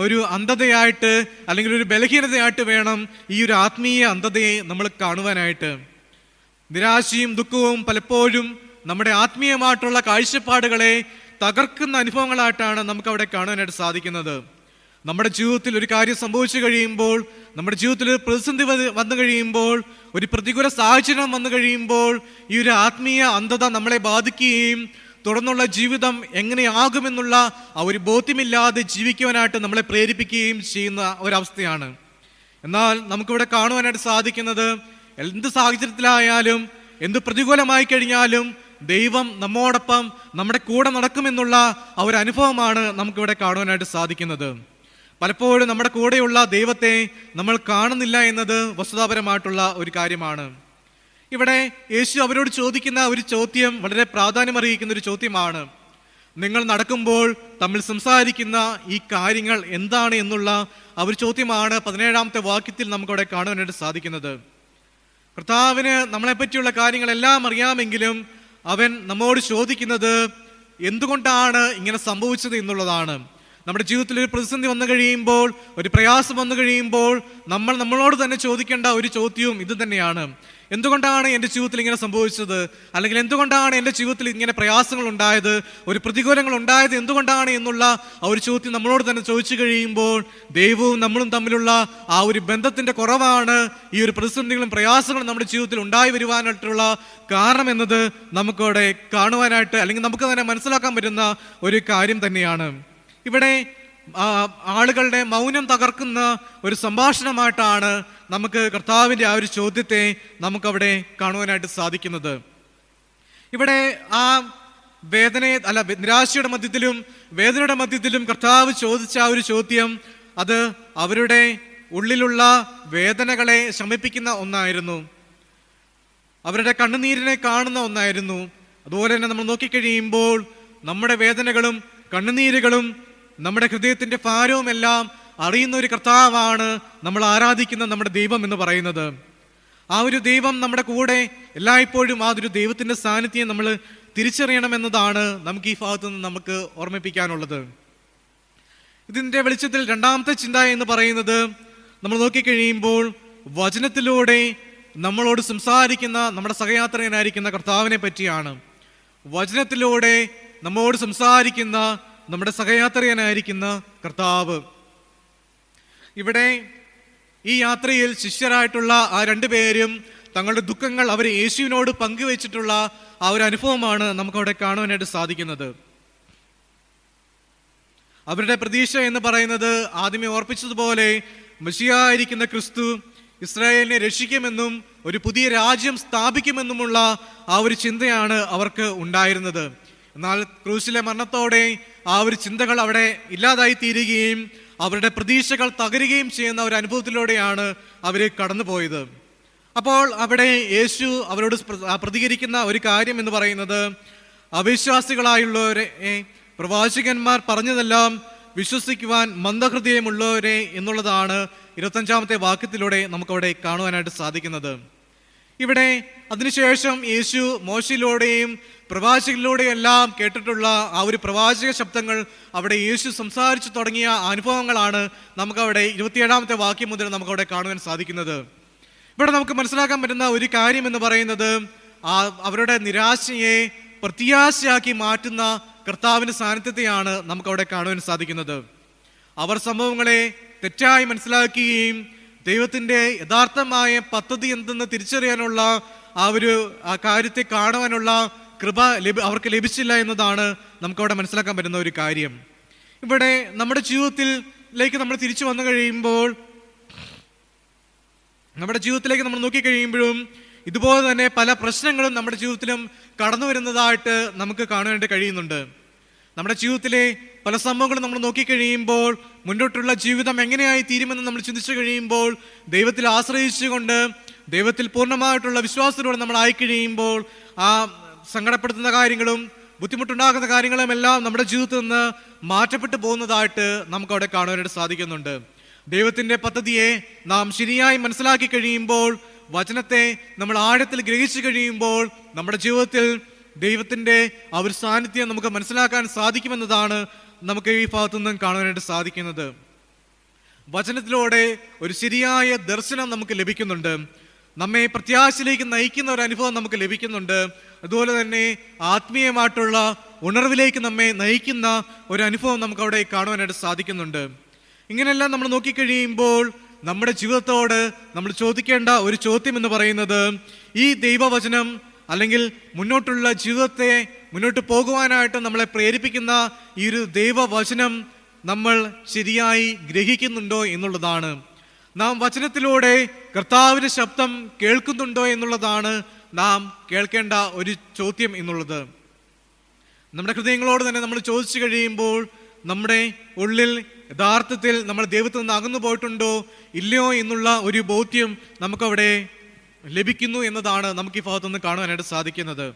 ഒരു അന്ധതയായിട്ട് അല്ലെങ്കിൽ ഒരു ബലഹീനതയായിട്ട് വേണം ഈ ഒരു ആത്മീയ അന്ധതയെ നമ്മൾ കാണുവാനായിട്ട്. നിരാശയും ദുഃഖവും പലപ്പോഴും നമ്മുടെ ആത്മീയമായിട്ടുള്ള കാഴ്ചപ്പാടുകളെ തകർക്കുന്ന അനുഭവങ്ങളായിട്ടാണ് നമുക്കവിടെ കാണുവാനായിട്ട് സാധിക്കുന്നത്. നമ്മുടെ ജീവിതത്തിൽ ഒരു കാര്യം സംഭവിച്ചു കഴിയുമ്പോൾ, നമ്മുടെ ജീവിതത്തിൽ പ്രതിസന്ധി വന്നു കഴിയുമ്പോൾ, ഒരു പ്രതികൂല സാഹചര്യം വന്നു കഴിയുമ്പോൾ ഈ ഒരു ആത്മീയ അന്ധത നമ്മളെ ബാധിക്കുകയും തുടർന്നുള്ള ജീവിതം എങ്ങനെയാകുമെന്നുള്ള ആ ഒരു ബോധ്യമില്ലാതെ ജീവിക്കുവാനായിട്ട് നമ്മളെ പ്രേരിപ്പിക്കുകയും ചെയ്യുന്ന ഒരവസ്ഥയാണ്. എന്നാൽ നമുക്കിവിടെ കാണുവാനായിട്ട് സാധിക്കുന്നത്, എന്ത് സാഹചര്യത്തിലായാലും എന്ത് പ്രതികൂലമായി കഴിഞ്ഞാലും ദൈവം നമ്മോടൊപ്പം നമ്മുടെ കൂടെ നടക്കുമെന്നുള്ള ആ ഒരു അനുഭവമാണ് നമുക്കിവിടെ കാണുവാനായിട്ട് സാധിക്കുന്നത്. പലപ്പോഴും നമ്മുടെ കൂടെയുള്ള ദൈവത്തെ നമ്മൾ കാണുന്നില്ല എന്നത് വസ്തുതാപരമായിട്ടുള്ള ഒരു കാര്യമാണ്. ഇവിടെ യേശു അവരോട് ചോദിക്കുന്ന ഒരു ചോദ്യം വളരെ പ്രാധാന്യമർഹിക്കുന്ന ഒരു ചോദ്യമാണ്. നിങ്ങൾ നടക്കുമ്പോൾ തമ്മിൽ സംസാരിക്കുന്ന ഈ കാര്യങ്ങൾ എന്താണ് എന്നുള്ള ആ ഒരു ചോദ്യമാണ് 17-ാമത്തെ വാക്യത്തിൽ നമുക്കവിടെ കാണുവാനായിട്ട് സാധിക്കുന്നത്. കർത്താവിന് നമ്മളെപ്പറ്റിയുള്ള കാര്യങ്ങളെല്ലാം അറിയാമെങ്കിലും അവൻ നമ്മോട് ചോദിക്കുന്നത് എന്തുകൊണ്ടാണ് ഇങ്ങനെ സംഭവിച്ചത് എന്നുള്ളതാണ്. നമ്മുടെ ജീവിതത്തിൽ ഒരു പ്രതിസന്ധി വന്നു കഴിയുമ്പോൾ, ഒരു പ്രയാസം വന്നു കഴിയുമ്പോൾ നമ്മൾ നമ്മളോട് തന്നെ ചോദിക്കേണ്ട ഒരു ചോദ്യവും ഇത് തന്നെയാണ്. എന്തുകൊണ്ടാണ് എൻ്റെ ജീവിതത്തിൽ ഇങ്ങനെ സംഭവിച്ചത്? അല്ലെങ്കിൽ എന്തുകൊണ്ടാണ് എൻ്റെ ജീവിതത്തിൽ ഇങ്ങനെ പ്രയാസങ്ങൾ ഉണ്ടായത്, ഒരു പ്രതികൂലങ്ങൾ ഉണ്ടായത് എന്തുകൊണ്ടാണ് എന്നുള്ള ആ ഒരു ചോദ്യം നമ്മളോട് തന്നെ ചോദിച്ചു കഴിയുമ്പോൾ ദൈവവും നമ്മളും തമ്മിലുള്ള ആ ഒരു ബന്ധത്തിൻ്റെ കുറവാണ് ഈ ഒരു പ്രതിസന്ധികളും പ്രയാസങ്ങളും നമ്മുടെ ജീവിതത്തിൽ ഉണ്ടായി വരുവാനായിട്ടുള്ള കാരണം എന്നത് നമുക്കവിടെ കാണുവാനായിട്ട് അല്ലെങ്കിൽ നമുക്ക് തന്നെ മനസ്സിലാക്കാൻ പറ്റുന്ന ഒരു കാര്യം തന്നെയാണ്. ഇവിടെ ആളുകളുടെ മൗനം തകർക്കുന്ന ഒരു സംഭാഷണമായിട്ടാണ് നമുക്ക് കർത്താവിൻ്റെ ആ ഒരു ചോദ്യത്തെ നമുക്കവിടെ കാണുവാനായിട്ട് സാധിക്കുന്നത്. ഇവിടെ ആ നിരാശയുടെ മധ്യത്തിലും വേദനയുടെ മധ്യത്തിലും കർത്താവ് ചോദിച്ച ആ ഒരു ചോദ്യം, അത് അവരുടെ ഉള്ളിലുള്ള വേദനകളെ ശമിപ്പിക്കുന്ന ഒന്നായിരുന്നു, അവരുടെ കണ്ണുനീരിനെ കാണുന്ന ഒന്നായിരുന്നു. അതുപോലെ തന്നെ നമ്മൾ നോക്കിക്കഴിയുമ്പോൾ നമ്മുടെ വേദനകളും കണ്ണുനീരുകളും നമ്മുടെ ഹൃദയത്തിന്റെ ഭാരവും എല്ലാം അറിയുന്ന ഒരു കർത്താവാണ് നമ്മൾ ആരാധിക്കുന്ന നമ്മുടെ ദൈവം എന്ന് പറയുന്നത്. ആ ഒരു ദൈവം നമ്മുടെ കൂടെ എല്ലായ്പ്പോഴും ആ ഒരു ദൈവത്തിന്റെ സാന്നിധ്യം നമ്മൾ തിരിച്ചറിയണമെന്നതാണ് നമുക്ക് ഈ ഭാഗത്തു നിന്ന് നമുക്ക് ഓർമ്മിപ്പിക്കാനുള്ളത്. ഇതിന്റെ വെളിച്ചത്തിൽ രണ്ടാമത്തെ ചിന്ത എന്ന് പറയുന്നത്, നമ്മൾ നോക്കിക്കഴിയുമ്പോൾ വചനത്തിലൂടെ നമ്മളോട് സംസാരിക്കുന്ന നമ്മുടെ സഹയാത്രികനായിരിക്കുന്ന കർത്താവിനെ പറ്റിയാണ്. വചനത്തിലൂടെ നമ്മോട് സംസാരിക്കുന്ന നമ്മുടെ സഹയാത്രികനായിരിക്കുന്ന കർത്താവ്. ഇവിടെ ഈ യാത്രയിൽ ശിഷ്യരായിട്ടുള്ള ആ രണ്ടുപേരും തങ്ങളുടെ ദുഃഖങ്ങൾ അവർ യേശുവിനോട് പങ്കുവെച്ചിട്ടുള്ള ആ ഒരു അനുഭവമാണ് നമുക്കവിടെ കാണുവാനായിട്ട് സാധിക്കുന്നത്. അവരുടെ പ്രതീക്ഷ എന്ന് പറയുന്നത് ആദ്യമേ ഓർപ്പിച്ചതുപോലെ മെസ്സിയായിരിക്കുന്ന ക്രിസ്തു ഇസ്രായേലിനെ രക്ഷിക്കുമെന്നും ഒരു പുതിയ രാജ്യം സ്ഥാപിക്കുമെന്നുമുള്ള ആ ഒരു ചിന്തയാണ് അവർക്ക് ഉണ്ടായിരുന്നത്. എന്നാൽ ക്രൂശിലെ മരണത്തോടെ ആ ഒരു ചിന്തകൾ അവിടെ ഇല്ലാതായി തീരുകയും അവരുടെ പ്രതീക്ഷകൾ തകരുകയും ചെയ്യുന്ന ഒരു അനുഭവത്തിലൂടെയാണ് അവർ കടന്നുപോയത്. അപ്പോൾ അവിടെ യേശു അവരോട് പ്രതികരിക്കുന്ന ഒരു കാര്യം എന്ന് പറയുന്നത്, അവിശ്വാസികളായുള്ളവരെ പ്രവാചകന്മാർ പറഞ്ഞതെല്ലാം വിശ്വസിക്കുവാൻ മന്ദഹൃദയമുള്ളവരെ എന്നുള്ളതാണ് 25-ാമത്തെ വാക്യത്തിലൂടെ നമുക്കവിടെ കാണുവാനായിട്ട് സാധിക്കുന്നത്. ഇവിടെ അതിനുശേഷം യേശു മോശയിലൂടെയും പ്രവാചകനിലൂടെയെല്ലാം കേട്ടിട്ടുള്ള ആ ഒരു പ്രവാചക ശബ്ദങ്ങൾ അവിടെ യേശു സംസാരിച്ചു തുടങ്ങിയ അനുഭവങ്ങളാണ് നമുക്കവിടെ 27-ാമത്തെ വാക്യം മുതൽ നമുക്കവിടെ കാണുവാൻ സാധിക്കുന്നത്. ഇവിടെ നമുക്ക് മനസ്സിലാക്കാൻ പറ്റുന്ന ഒരു കാര്യം എന്ന് പറയുന്നത്, അവരുടെ നിരാശയെ പ്രത്യാശയാക്കി മാറ്റുന്ന കർത്താവിന്റെ സാന്നിധ്യത്തെയാണ് നമുക്കവിടെ കാണുവാൻ സാധിക്കുന്നത്. അവർ സംഭവങ്ങളെ തെറ്റായി മനസ്സിലാക്കുകയും ദൈവത്തിന്റെ യഥാർത്ഥമായ പദ്ധതി എന്തെന്ന് തിരിച്ചറിയാനുള്ള ആ കാര്യത്തെ കാണുവാനുള്ള കൃപ അവർക്ക് ലഭിച്ചില്ല എന്നതാണ് നമുക്കവിടെ മനസ്സിലാക്കാൻ പറ്റുന്ന ഒരു കാര്യം. ഇവിടെ നമ്മുടെ ജീവിതത്തിലേക്ക് നമ്മൾ തിരിച്ചു വന്നു കഴിയുമ്പോൾ, നമ്മുടെ ജീവിതത്തിലേക്ക് നമ്മൾ നോക്കിക്കഴിയുമ്പോഴും ഇതുപോലെ തന്നെ പല പ്രശ്നങ്ങളും നമ്മുടെ ജീവിതത്തിലും കടന്നു വരുന്നതായിട്ട് നമുക്ക് കാണാനായിട്ട് കഴിയുന്നുണ്ട്. നമ്മുടെ ജീവിതത്തിലെ പല സംഭവങ്ങളും നമ്മൾ നോക്കിക്കഴിയുമ്പോൾ മുന്നോട്ടുള്ള ജീവിതം എങ്ങനെയായി തീരുമെന്ന് നമ്മൾ ചിന്തിച്ചു കഴിയുമ്പോൾ, ദൈവത്തിൽ ആശ്രയിച്ചുകൊണ്ട് ദൈവത്തിൽ പൂർണ്ണമായിട്ടുള്ള വിശ്വാസത്തിലൂടെ നമ്മൾ ആയിക്കഴിയുമ്പോൾ ആ സങ്കടപ്പെടുത്തുന്ന കാര്യങ്ങളും ബുദ്ധിമുട്ടുണ്ടാകുന്ന കാര്യങ്ങളും എല്ലാം നമ്മുടെ ജീവിതത്തിൽ നിന്ന് മാറ്റപ്പെട്ടു പോകുന്നതായിട്ട് നമുക്കവിടെ കാണുവാനായിട്ട് സാധിക്കുന്നുണ്ട്. ദൈവത്തിന്റെ പദ്ധതിയെ നാം ശരിയായി മനസ്സിലാക്കി കഴിയുമ്പോൾ, വചനത്തെ നമ്മൾ ആഴത്തിൽ ഗ്രഹിച്ചു കഴിയുമ്പോൾ നമ്മുടെ ജീവിതത്തിൽ ദൈവത്തിന്റെ ആ ഒരു സാന്നിധ്യം നമുക്ക് മനസ്സിലാക്കാൻ സാധിക്കുമെന്നതാണ് നമുക്ക് ഈ ഭാഗത്തു നിന്നും കാണാനായിട്ട് സാധിക്കുന്നത്. വചനത്തിലൂടെ ഒരു ശരിയായ ദർശനം നമുക്ക് ലഭിക്കുന്നുണ്ട്, നമ്മെ പ്രത്യാശയിലേക്ക് നയിക്കുന്ന ഒരു അനുഭവം നമുക്ക് ലഭിക്കുന്നുണ്ട്. അതുപോലെ തന്നെ ആത്മീയമായിട്ടുള്ള ഉണർവിലേക്ക് നമ്മെ നയിക്കുന്ന ഒരു അനുഭവം നമുക്ക് അവിടെ കാണുവാനായിട്ട് സാധിക്കുന്നുണ്ട്. ഇങ്ങനെയെല്ലാം നമ്മൾ നോക്കിക്കഴിയുമ്പോൾ നമ്മുടെ ജീവിതത്തോട് നമ്മൾ ചോദിക്കേണ്ട ഒരു ചോദ്യം എന്ന് പറയുന്നത്, ഈ ദൈവവചനം അല്ലെങ്കിൽ മുന്നോട്ടുള്ള ജീവിതത്തെ മുന്നോട്ട് പോകുവാനായിട്ട് നമ്മളെ പ്രേരിപ്പിക്കുന്ന ഈ ഒരു ദൈവവചനം നമ്മൾ ശരിയായി ഗ്രഹിക്കുന്നുണ്ടോ എന്നുള്ളതാണ്. നാം വചനത്തിലൂടെ കർത്താവിൻ്റെ ശബ്ദം കേൾക്കുന്നുണ്ടോ എന്നുള്ളതാണ് നാം കേൾക്കേണ്ട ഒരു ചോദ്യം എന്നുള്ളത്. നമ്മുടെ ഹൃദയങ്ങളോട് തന്നെ നമ്മൾ ചോദിച്ചു കഴിയുമ്പോൾ നമ്മുടെ ഉള്ളിൽ യഥാർത്ഥത്തിൽ നമ്മൾ ദൈവത്തിൽ നിന്ന് അകന്നു പോയിട്ടുണ്ടോ ഇല്ലയോ എന്നുള്ള ഒരു ബോധ്യം നമുക്കവിടെ ലഭിക്കുന്നു എന്നതാണ് നമുക്ക് ഈ ഭാഗത്തുനിന്ന് കാണുവാനായിട്ട് സാധിക്കുന്നത്.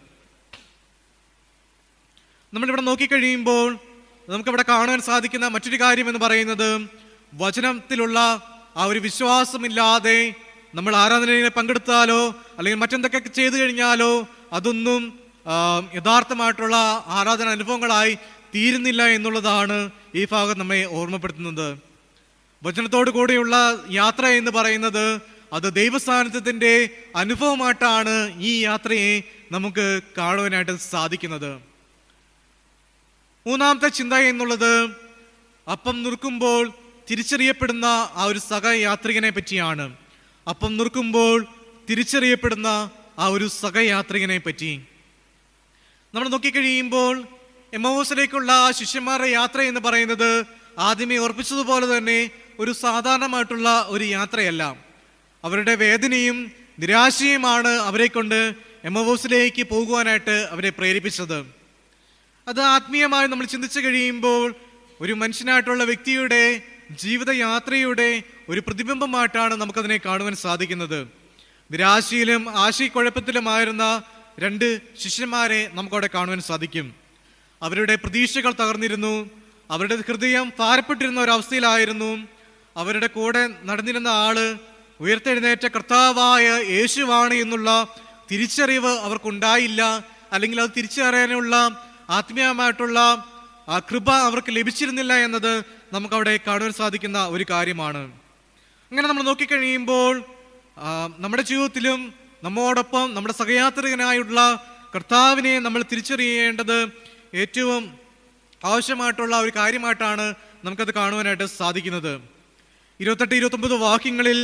നമ്മളിവിടെ നോക്കിക്കഴിയുമ്പോൾ നമുക്കവിടെ കാണുവാൻ സാധിക്കുന്ന മറ്റൊരു കാര്യം എന്ന് പറയുന്നത്, വചനത്തിലുള്ള ആ ഒരു വിശ്വാസമില്ലാതെ നമ്മൾ ആരാധനയിൽ പങ്കെടുത്താലോ അല്ലെങ്കിൽ മറ്റെന്തൊക്കെ ചെയ്തു കഴിഞ്ഞാലോ അതൊന്നും യഥാർത്ഥമായിട്ടുള്ള ആരാധന അനുഭവങ്ങളായി തീരുന്നില്ല എന്നുള്ളതാണ് ഈ ഭാഗം നമ്മെ ഓർമ്മപ്പെടുത്തുന്നത്. വചനത്തോടു കൂടിയുള്ള യാത്ര എന്ന് പറയുന്നത് അത് ദൈവസാന്നിധ്യത്തിൻ്റെ അനുഭവമായിട്ടാണ് ഈ യാത്രയെ നമുക്ക് കാണുവാനായിട്ട് സാധിക്കുന്നത്. മൂന്നാമത്തെ ചിന്ത എന്നുള്ളത് അപ്പം നുറുക്കുമ്പോൾ തിരിച്ചറിയപ്പെടുന്ന ആ ഒരു സഹയാത്രികനെ പറ്റിയാണ്. അപ്പം നുറുക്കുമ്പോൾ തിരിച്ചറിയപ്പെടുന്ന ആ ഒരു സഹയാത്രികനെ പറ്റി നമ്മൾ നോക്കിക്കഴിയുമ്പോൾ എമ്മൗസിലേക്കുള്ള ശിഷ്യന്മാരുടെ യാത്ര എന്ന് പറയുന്നത് ആദ്യമേ ഓർപ്പിച്ചതുപോലെ തന്നെ ഒരു സാധാരണമായിട്ടുള്ള ഒരു യാത്രയല്ല. അവരുടെ വേദനയും നിരാശയുമാണ് അവരെ കൊണ്ട് എമ്മൗസിലേക്ക് പോകുവാനായിട്ട് അവരെ പ്രേരിപ്പിച്ചത്. അത് ആത്മീയമായി നമ്മൾ ചിന്തിച്ചു കഴിയുമ്പോൾ ഒരു മനുഷ്യനായിട്ടുള്ള വ്യക്തിയുടെ ജീവിതയാത്രയുടെ ഒരു പ്രതിബിംബമായിട്ടാണ് നമുക്കതിനെ കാണുവാൻ സാധിക്കുന്നത്. നിരാശയിലും ആശയക്കുഴപ്പത്തിലുമായിരുന്ന രണ്ട് ശിഷ്യന്മാരെ നമുക്കവിടെ കാണുവാൻ സാധിക്കും. അവരുടെ പ്രതീക്ഷകൾ തകർന്നിരുന്നു, അവരുടെ ഹൃദയം ഭാരപ്പെട്ടിരുന്ന ഒരവസ്ഥയിലായിരുന്നു. അവരുടെ കൂടെ നടന്നിരുന്ന ആള് ഉയർത്തെഴുന്നേറ്റ കർത്താവായ യേശുവാണ് എന്നുള്ള തിരിച്ചറിവ് അവർക്കുണ്ടായില്ല, അല്ലെങ്കിൽ അത് തിരിച്ചറിയാനുള്ള ആത്മീയമായിട്ടുള്ള ആ കൃപ അവർക്ക് ലഭിച്ചിരുന്നില്ല എന്നത് നമുക്കവിടെ കാണുവാൻ സാധിക്കുന്ന ഒരു കാര്യമാണ്. അങ്ങനെ നമ്മൾ നോക്കിക്കഴിയുമ്പോൾ നമ്മുടെ ജീവിതത്തിലും നമ്മോടൊപ്പം നമ്മുടെ സഹയാത്രികനായുള്ള കർത്താവിനെ നമ്മൾ തിരിച്ചറിയേണ്ടത് ഏറ്റവും ആവശ്യമായിട്ടുള്ള ഒരു കാര്യമായിട്ടാണ് നമുക്കത് കാണുവാനായിട്ട് സാധിക്കുന്നത്. 28-29 വാക്യങ്ങളിൽ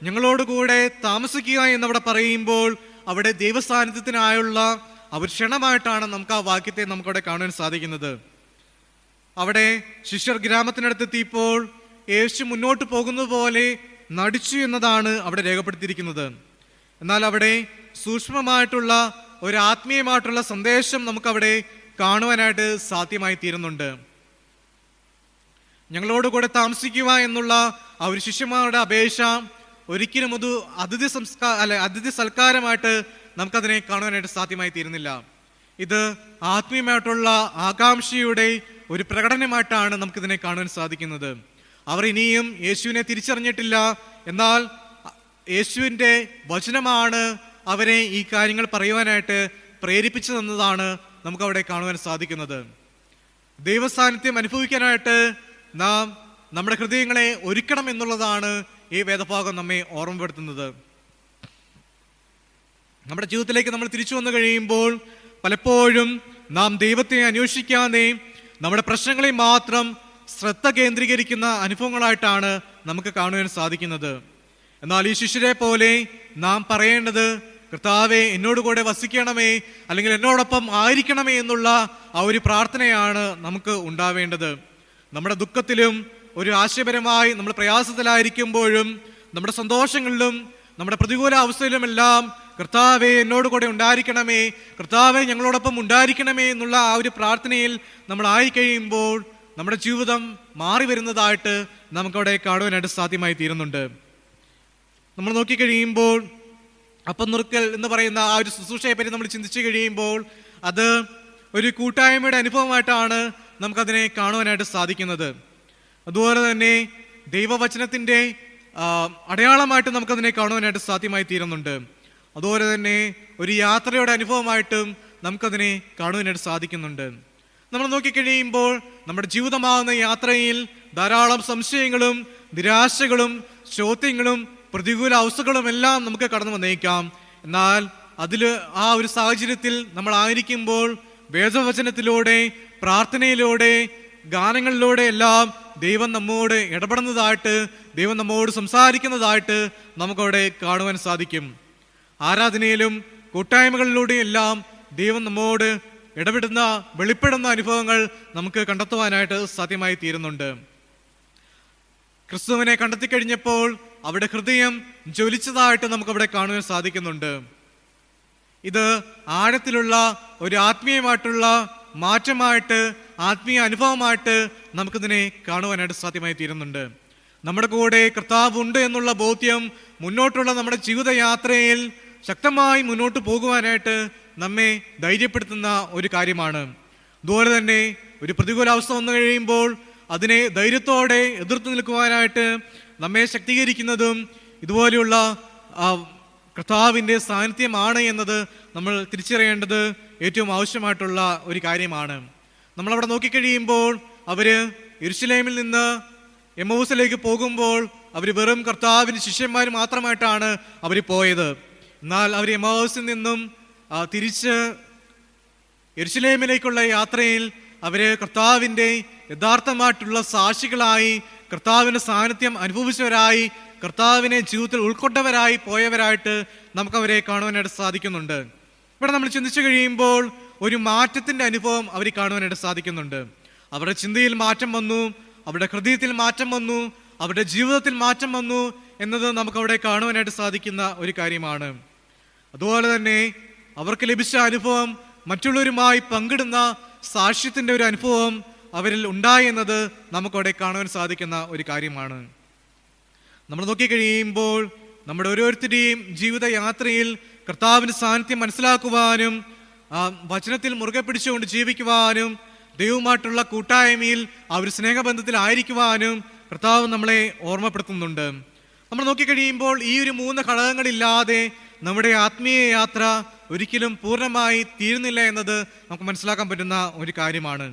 ഞങ്ങളോടുകൂടെ താമസിക്കുക എന്നവിടെ പറയുമ്പോൾ അവിടെ ദൈവസാന്നിധ്യത്തിനായുള്ള ഒരു ക്ഷണമായിട്ടാണ് നമുക്ക് ആ വാക്യത്തെ നമുക്കവിടെ കാണാൻ സാധിക്കുന്നത്. അവിടെ ശിഷ്യർ ഗ്രാമത്തിനടുത്തെത്തിയപ്പോൾ യേശു മുന്നോട്ട് പോകുന്നത് പോലെ നടിച്ചു എന്നതാണ് അവിടെ രേഖപ്പെടുത്തിയിരിക്കുന്നത്. എന്നാൽ അവിടെ സൂക്ഷ്മമായിട്ടുള്ള ഒരു ആത്മീയമായിട്ടുള്ള സന്ദേശം നമുക്കവിടെ കാണുവാനായിട്ട് സാധ്യമായി തീരുന്നുണ്ട്. ഞങ്ങളോടുകൂടെ താമസിക്കുക എന്നുള്ള ആ ഒരു ശിഷ്യന്മാരുടെ അപേക്ഷ ഒരിക്കലും അത് അതിഥി സൽക്കാരമായിട്ട് നമുക്കതിനെ കാണുവാനായിട്ട് സാധ്യമായി തീരുന്നില്ല. ഇത് ആത്മീയമായിട്ടുള്ള ആകാംക്ഷയുടെ ഒരു പ്രകടനമായിട്ടാണ് നമുക്കിതിനെ കാണുവാൻ സാധിക്കുന്നത്. അവർ ഇനിയും യേശുവിനെ തിരിച്ചറിഞ്ഞിട്ടില്ല, എന്നാൽ യേശുവിൻ്റെ വചനമാണ് അവരെ ഈ കാര്യങ്ങൾ പറയുവാനായിട്ട് പ്രേരിപ്പിച്ചതെന്നതാണ് നമുക്കവിടെ കാണുവാൻ സാധിക്കുന്നത്. ദൈവസാന്നിധ്യം അനുഭവിക്കാനായിട്ട് നാം നമ്മുടെ ഹൃദയങ്ങളെ ഒരുക്കണം എന്നുള്ളതാണ് ഈ വേദഭാഗം നമ്മെ ഓർമ്മപ്പെടുത്തുന്നത്. നമ്മുടെ ജീവിതത്തിലേക്ക് നമ്മൾ തിരിച്ചു വന്നു കഴിയുമ്പോൾ പലപ്പോഴും നാം ദൈവത്തെ അന്വേഷിക്കാതെ നമ്മുടെ പ്രശ്നങ്ങളെ മാത്രം ശ്രദ്ധ കേന്ദ്രീകരിക്കുന്ന അനുഭവങ്ങളായിട്ടാണ് നമുക്ക് കാണുവാൻ സാധിക്കുന്നത്. എന്നാൽ ഈ ശിഷ്യരെ പോലെ നാം പറയേണ്ടത്, കർത്താവേ എന്നോട് കൂടെ വസിക്കണമേ, അല്ലെങ്കിൽ എന്നോടൊപ്പം ആയിരിക്കണമേ എന്നുള്ള ആ ഒരു പ്രാർത്ഥനയാണ് നമുക്ക് ഉണ്ടാവേണ്ടത്. നമ്മുടെ ദുഃഖത്തിലും ഒരു ആശയപരമായി നമ്മൾ പ്രയാസത്തിലായിരിക്കുമ്പോഴും നമ്മുടെ സന്തോഷങ്ങളിലും നമ്മുടെ പ്രതികൂല അവസ്ഥയിലുമെല്ലാം കർത്താവേ എന്നോട് കൂടെ ഉണ്ടായിരിക്കണമേ, കർത്താവേ ഞങ്ങളോടൊപ്പം ഉണ്ടായിരിക്കണമേ എന്നുള്ള ആ ഒരു പ്രാർത്ഥനയിൽ നമ്മൾ ആയിക്കഴിയുമ്പോൾ നമ്മുടെ ജീവിതം മാറി വരുന്നതായിട്ട് നമുക്കവിടെ കാണുവാനായിട്ട് സാധ്യമായി തീരുന്നുണ്ട്. നമ്മൾ നോക്കിക്കഴിയുമ്പോൾ അപ്പം നുറുക്കൽ എന്ന് പറയുന്ന ആ ഒരു ശുശ്രൂഷയെ പറ്റി നമ്മൾ ചിന്തിച്ചു കഴിയുമ്പോൾ അത് ഒരു കൂട്ടായ്മയുടെ അനുഭവമായിട്ടാണ് നമുക്കതിനെ കാണുവാനായിട്ട് സാധിക്കുന്നത്. അതുപോലെ തന്നെ ദൈവവചനത്തിൻ്റെ അടയാളമായിട്ട് നമുക്കതിനെ കാണുവാനായിട്ട് സാധ്യമായി തീരുന്നുണ്ട്. അതുപോലെ തന്നെ ഒരു യാത്രയുടെ അനുഭവമായിട്ടും നമുക്കതിനെ കാണുവാനായിട്ട് സാധിക്കുന്നുണ്ട്. നമ്മൾ നോക്കിക്കഴിയുമ്പോൾ നമ്മുടെ ജീവിതമാകുന്ന യാത്രയിൽ ധാരാളം സംശയങ്ങളും നിരാശകളും ചോദ്യങ്ങളും പ്രതികൂല അവസ്ഥകളും എല്ലാം നമുക്ക് കടന്നു വന്നേക്കാം. എന്നാൽ ആ ഒരു സാഹചര്യത്തിൽ നമ്മൾ ആയിരിക്കുമ്പോൾ വേദവചനത്തിലൂടെ, പ്രാർത്ഥനയിലൂടെ, ഗാനങ്ങളിലൂടെ എല്ലാം ദൈവം നമ്മോട് ഇടപെടുന്നതായിട്ട്, ദൈവം നമ്മോട് സംസാരിക്കുന്നതായിട്ട് നമുക്കവിടെ കാണുവാൻ സാധിക്കും. ആരാധനയിലും കൂട്ടായ്മകളിലൂടെയെല്ലാം ദൈവം നമ്മോട് ഇടപെടുന്ന വെളിപ്പെടുന്ന അനുഭവങ്ങൾ നമുക്ക് കണ്ടെത്തുവാനായിട്ട് സാധ്യമായി തീരുന്നുണ്ട്. ക്രിസ്തുവിനെ കണ്ടെത്തിക്കഴിഞ്ഞപ്പോൾ അവിടെ ഹൃദയം ജ്വലിച്ചതായിട്ട് നമുക്കവിടെ കാണുവാൻ സാധിക്കുന്നുണ്ട്. ഇത് ആഴത്തിലുള്ള ഒരു ആത്മീയമായിട്ടുള്ള മാറ്റമായിട്ട്, ആത്മീയ അനുഭവമായിട്ട് നമുക്കിതിനെ കാണുവാനായിട്ട് സാധ്യമായി തീരുന്നുണ്ട്. നമ്മുടെ കൂടെ കർത്താവ് ഉണ്ട് എന്നുള്ള ബോധ്യം മുന്നോട്ടുള്ള നമ്മുടെ ജീവിതയാത്രയിൽ ശക്തമായി മുന്നോട്ട് പോകുവാനായിട്ട് നമ്മെ ധൈര്യപ്പെടുത്തുന്ന ഒരു കാര്യമാണ്. അതുപോലെ തന്നെ ഒരു പ്രതികൂലാവസ്ഥ വന്നു കഴിയുമ്പോൾ അതിനെ ധൈര്യത്തോടെ എതിർത്ത് നിൽക്കുവാനായിട്ട് നമ്മെ ശക്തീകരിക്കുന്നതും ഇതുപോലെയുള്ള കർത്താവിൻ്റെ സാന്നിധ്യമാണ് എന്നത് നമ്മൾ തിരിച്ചറിയേണ്ടത് ഏറ്റവും ആവശ്യമായിട്ടുള്ള ഒരു കാര്യമാണ്. നമ്മളവിടെ നോക്കിക്കഴിയുമ്പോൾ അവർ യെരുശലേമിൽ നിന്ന് എമ്മൗസിലേക്ക് പോകുമ്പോൾ അവർ വെറും കർത്താവിൻ്റെ ശിഷ്യന്മാർ മാത്രമായിട്ടാണ് അവർ പോയത്. എന്നാൽ അവർ എമ്മൗസിൽ നിന്നും തിരിച്ച് യെരുശലേമിലേക്കുള്ള യാത്രയിൽ അവർ കർത്താവിൻ്റെ യഥാർത്ഥമായിട്ടുള്ള സാക്ഷികളായി, കർത്താവിൻ്റെ സാന്നിധ്യം അനുഭവിച്ചവരായി, കർത്താവിനെ ജീവിതത്തിൽ ഉൾക്കൊണ്ടവരായി പോയവരായിട്ട് നമുക്കവരെ കാണുവാനായിട്ട് സാധിക്കുന്നുണ്ട്. ഇവിടെ നമ്മൾ ചിന്തിച്ചു കഴിയുമ്പോൾ ഒരു മാറ്റത്തിൻ്റെ അനുഭവം അവർ കാണുവാനായിട്ട് സാധിക്കുന്നുണ്ട്. അവരുടെ ചിന്തയിൽ മാറ്റം വന്നു, അവരുടെ ഹൃദയത്തിൽ മാറ്റം വന്നു, അവരുടെ ജീവിതത്തിൽ മാറ്റം വന്നു എന്നത് നമുക്കവിടെ കാണുവാനായിട്ട് സാധിക്കുന്ന ഒരു കാര്യമാണ്. അതുപോലെ തന്നെ അവർക്ക് ലഭിച്ച അനുഭവം മറ്റുള്ളവരുമായി പങ്കിടുന്ന സാക്ഷ്യത്തിൻ്റെ ഒരു അനുഭവം അവരിൽ ഉണ്ടായി എന്നത് നമുക്കവിടെ കാണുവാൻ സാധിക്കുന്ന ഒരു കാര്യമാണ്. നമ്മൾ നോക്കിക്കഴിയുമ്പോൾ നമ്മുടെ ഓരോരുത്തരുടെയും ജീവിതയാത്രയിൽ കർത്താവിൻ്റെ സാന്നിധ്യം മനസ്സിലാക്കുവാനും വചനത്തിൽ മുറുകെ പിടിച്ചുകൊണ്ട് ജീവിക്കുവാനും ദൈവവുമായിട്ടുള്ള കൂട്ടായ്മയിൽ ആ ഒരു സ്നേഹബന്ധത്തിലായിരിക്കുവാനും കർത്താവ് നമ്മളെ ഓർമ്മപ്പെടുത്തുന്നുണ്ട്. നമ്മൾ നോക്കിക്കഴിയുമ്പോൾ ഈ ഒരു 3 ഘടകങ്ങളില്ലാതെ നമ്മുടെ ആത്മീയ യാത്ര ഒരിക്കലും പൂർണ്ണമായി തീരുന്നില്ല എന്നത് നമുക്ക് മനസ്സിലാക്കാൻ പറ്റുന്ന ഒരു കാര്യമാണ്.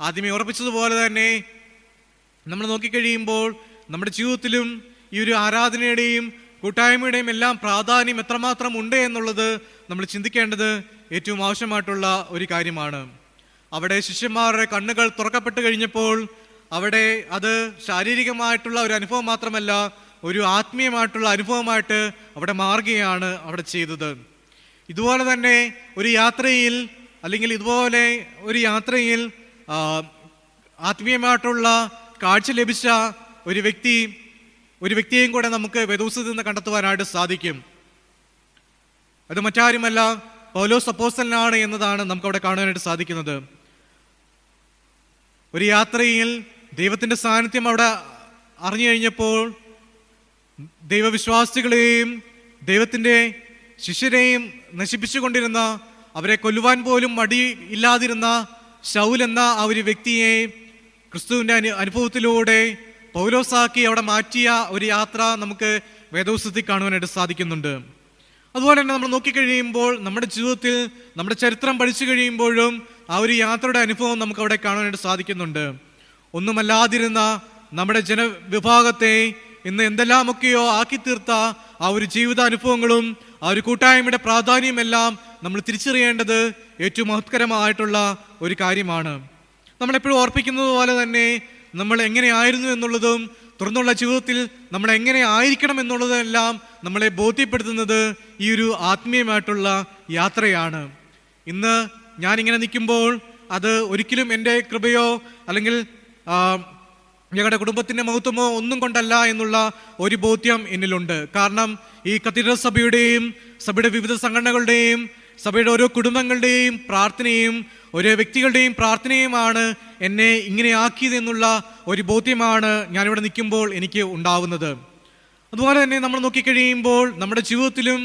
ആദ്യമേ ഓർപ്പിച്ചതുപോലെ തന്നെ നമ്മൾ നോക്കിക്കഴിയുമ്പോൾ നമ്മുടെ ജീവിതത്തിലും ഈ ഒരു ആരാധനയുടെയും കൂട്ടായ്മയുടെയും എല്ലാം പ്രാധാന്യം എത്രമാത്രം ഉണ്ട് എന്നുള്ളത് നമ്മൾ ചിന്തിക്കേണ്ടത് ഏറ്റവും ആവശ്യമായിട്ടുള്ള ഒരു കാര്യമാണ്. അവിടെ ശിഷ്യന്മാരുടെ കണ്ണുകൾ തുറക്കപ്പെട്ട് കഴിഞ്ഞപ്പോൾ അവിടെ അത് ശാരീരികമായിട്ടുള്ള ഒരു അനുഭവം മാത്രമല്ല, ഒരു ആത്മീയമായിട്ടുള്ള അനുഭവമായിട്ട് അവിടെ മാറുകയാണ് അവിടെ ചെയ്തത്. ഇതുപോലെ തന്നെ ഒരു യാത്രയിൽ അല്ലെങ്കിൽ ഇതുപോലെ ഒരു യാത്രയിൽ ആത്മീയമായിട്ടുള്ള കാഴ്ച ലഭിച്ച ഒരു വ്യക്തിയെയും കൂടെ നമുക്ക് വേദപുസ്തകത്തിൽ നിന്ന് കണ്ടെത്തുവാനായിട്ട് സാധിക്കും. അത് മറ്റാരുമല്ല, പൗലോസ് അപ്പോസ്തലനാണ് എന്നതാണ് നമുക്കവിടെ കാണാനായിട്ട് സാധിക്കുന്നത്. ഒരു യാത്രയിൽ ദൈവത്തിൻ്റെ സാന്നിധ്യം അവിടെ അറിഞ്ഞു കഴിഞ്ഞപ്പോൾ ദൈവവിശ്വാസികളെയും ദൈവത്തിൻ്റെ ശിഷ്യരെയും നശിപ്പിച്ചുകൊണ്ടിരുന്ന, അവരെ കൊല്ലുവാൻ പോലും മടി ഇല്ലാതിരുന്ന ശൗൽ എന്ന ആ ഒരു വ്യക്തിയെ ക്രിസ്തുവിൻ്റെ അനുഭവത്തിലൂടെ പൗലോസാക്കി അവിടെ മാറ്റിയ ഒരു യാത്ര നമുക്ക് വേദപുസ്തകത്തിൽ കാണുവാനായിട്ട് സാധിക്കുന്നുണ്ട്. അതുപോലെ തന്നെ നമ്മൾ നോക്കിക്കഴിയുമ്പോൾ നമ്മുടെ ജീവിതത്തിൽ നമ്മുടെ ചരിത്രം പഠിച്ചു കഴിയുമ്പോഴും ആ ഒരു യാത്രയുടെ അനുഭവം നമുക്ക് അവിടെ കാണാനായിട്ട് സാധിക്കുന്നുണ്ട്. ഒന്നുമല്ലാതിരുന്ന നമ്മുടെ ജനവിഭാഗത്തെ ഇന്ന് എന്തെല്ലാമൊക്കെയോ ആക്കി തീർത്ത ആ ഒരു ജീവിതാനുഭവങ്ങളും ആ ഒരു കൂട്ടായ്മയുടെ പ്രാധാന്യമെല്ലാം നമ്മൾ തിരിച്ചറിയേണ്ടത് ഏറ്റവും മഹത്കരമായിട്ടുള്ള ഒരു കാര്യമാണ്. നമ്മളെപ്പോഴും ഓർപ്പിക്കുന്നത് പോലെ തന്നെ നമ്മൾ എങ്ങനെയായിരുന്നു എന്നുള്ളതും തുടർന്നുള്ള ജീവിതത്തിൽ നമ്മൾ എങ്ങനെ ആയിരിക്കണം എന്നുള്ളതെല്ലാം നമ്മളെ ബോധ്യപ്പെടുത്തുന്നത് ഈ ഒരു ആത്മീയമായിട്ടുള്ള യാത്രയാണ്. ഇന്ന് ഞാനിങ്ങനെ നിൽക്കുമ്പോൾ അത് ഒരിക്കലും എൻ്റെ കൃപയോ അല്ലെങ്കിൽ ഞങ്ങളുടെ കുടുംബത്തിൻ്റെ മഹത്വമോ ഒന്നും കൊണ്ടല്ല എന്നുള്ള ഒരു ബോധ്യം എന്നിലുണ്ട്. കാരണം ഈ കത്തീഡ്രൽ സഭയുടെയും സഭയുടെ വിവിധ സംഘടനകളുടെയും സഭയുടെ ഓരോ കുടുംബങ്ങളുടെയും പ്രാർത്ഥനയും ഓരോ വ്യക്തികളുടെയും പ്രാർത്ഥനയുമാണ് എന്നെ ഇങ്ങനെ ആക്കിയത് എന്നുള്ള ഒരു ബോധ്യമാണ് ഞാനിവിടെ നിൽക്കുമ്പോൾ എനിക്ക് ഉണ്ടാവുന്നത്. അതുപോലെ തന്നെ നമ്മൾ നോക്കിക്കഴിയുമ്പോൾ നമ്മുടെ ജീവിതത്തിലും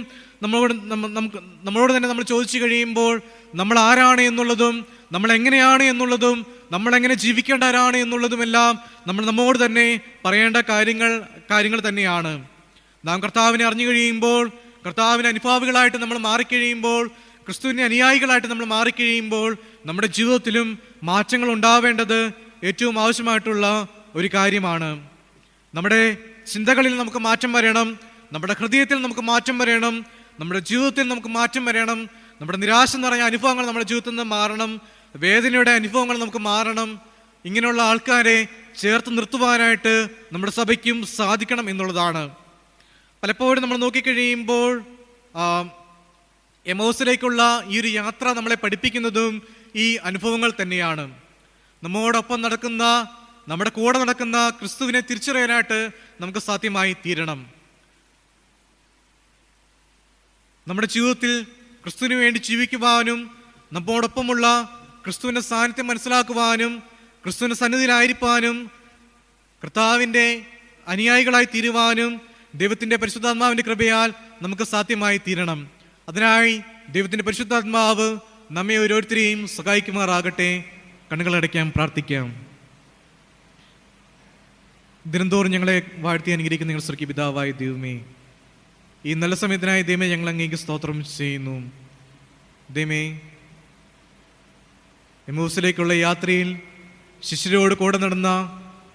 നമ്മളോട് തന്നെ നമ്മൾ ചോദിച്ചു കഴിയുമ്പോൾ നമ്മൾ ആരാണ് എന്നുള്ളതും നമ്മൾ എങ്ങനെയാണ് എന്നുള്ളതും നമ്മളെങ്ങനെ ജീവിക്കേണ്ടവരാണ് എന്നുള്ളതുമെല്ലാം നമ്മൾ നമ്മോട് തന്നെ പറയേണ്ട കാര്യങ്ങൾ തന്നെയാണ്. നാം കർത്താവിനെ അറിഞ്ഞു കഴിയുമ്പോൾ, കർത്താവിന് അനുഭാവികളായിട്ട് നമ്മൾ മാറിക്കഴിയുമ്പോൾ, ക്രിസ്തുവിൻ്റെ അനുയായികളായിട്ട് നമ്മൾ മാറിക്കഴിയുമ്പോൾ നമ്മുടെ ജീവിതത്തിലും മാറ്റങ്ങൾ ഉണ്ടാവേണ്ടത് ഏറ്റവും ആവശ്യമായിട്ടുള്ള ഒരു കാര്യമാണ്. നമ്മുടെ ചിന്തകളിൽ നമുക്ക് മാറ്റം വരണം, നമ്മുടെ ഹൃദയത്തിൽ നമുക്ക് മാറ്റം വരണം, നമ്മുടെ ജീവിതത്തിൽ നമുക്ക് മാറ്റം വരണം. നമ്മുടെ നിരാശ നിറഞ്ഞ അനുഭവങ്ങൾ നമ്മുടെ ജീവിതത്തിൽ നിന്ന് മാറണം, വേദനയുടെ അനുഭവങ്ങൾ നമുക്ക് മാറണം. ഇങ്ങനെയുള്ള ആൾക്കാരെ ചേർത്ത് നിർത്തുവാനായിട്ട് നമ്മുടെ സഭയ്ക്കും സാധിക്കണം എന്നുള്ളതാണ്. പലപ്പോഴും നമ്മൾ നോക്കിക്കഴിയുമ്പോൾ എമൗസിലേക്കുള്ള ഈ ഒരു യാത്ര നമ്മളെ പഠിപ്പിക്കുന്നതും ഈ അനുഭവങ്ങൾ തന്നെയാണ്. നമ്മോടൊപ്പം നടക്കുന്ന, നമ്മുടെ കൂടെ നടക്കുന്ന ക്രിസ്തുവിനെ തിരിച്ചറിയാനായിട്ട് നമുക്ക് സാധ്യമായി തീരണം. നമ്മുടെ ജീവിതത്തിൽ ക്രിസ്തുവിന് വേണ്ടി ജീവിക്കുവാനും, നമ്മോടൊപ്പമുള്ള ക്രിസ്തുവിൻ്റെ സാന്നിധ്യം മനസ്സിലാക്കുവാനും, ക്രിസ്തുവിൻ്റെ സന്നിധിയിലായിരിക്കാനും, കർത്താവിൻ്റെ അനുയായികളായി തീരുവാനും ദൈവത്തിൻ്റെ പരിശുദ്ധാത്മാവിൻ്റെ കൃപയാൽ നമുക്ക് സാധ്യമായി തീരണം. അതിനായി ദൈവത്തിൻ്റെ പരിശുദ്ധാത്മാവ് നമ്മെ ഓരോരുത്തരെയും സഹായിക്കുമാറാകട്ടെ. കണ്ണുകളടയ്ക്കാം, പ്രാർത്ഥിക്കാം. ദിനംതോറും ഞങ്ങളെ വാഴ്ത്തി അനുഗ്രഹിക്കുന്ന നിങ്ങൾ സ്വർഗീയ പിതാവായ ദൈവമേ, ഈ നല്ല സമയത്തിനായി ദൈവമേ ഞങ്ങൾ അങ്ങേക്ക് സ്തോത്രം ചെയ്യുന്നു. ദൈവമേ, എമ്മൂസിലേക്കുള്ള യാത്രയിൽ ശിഷ്യരോട് കൂടെ നടന്ന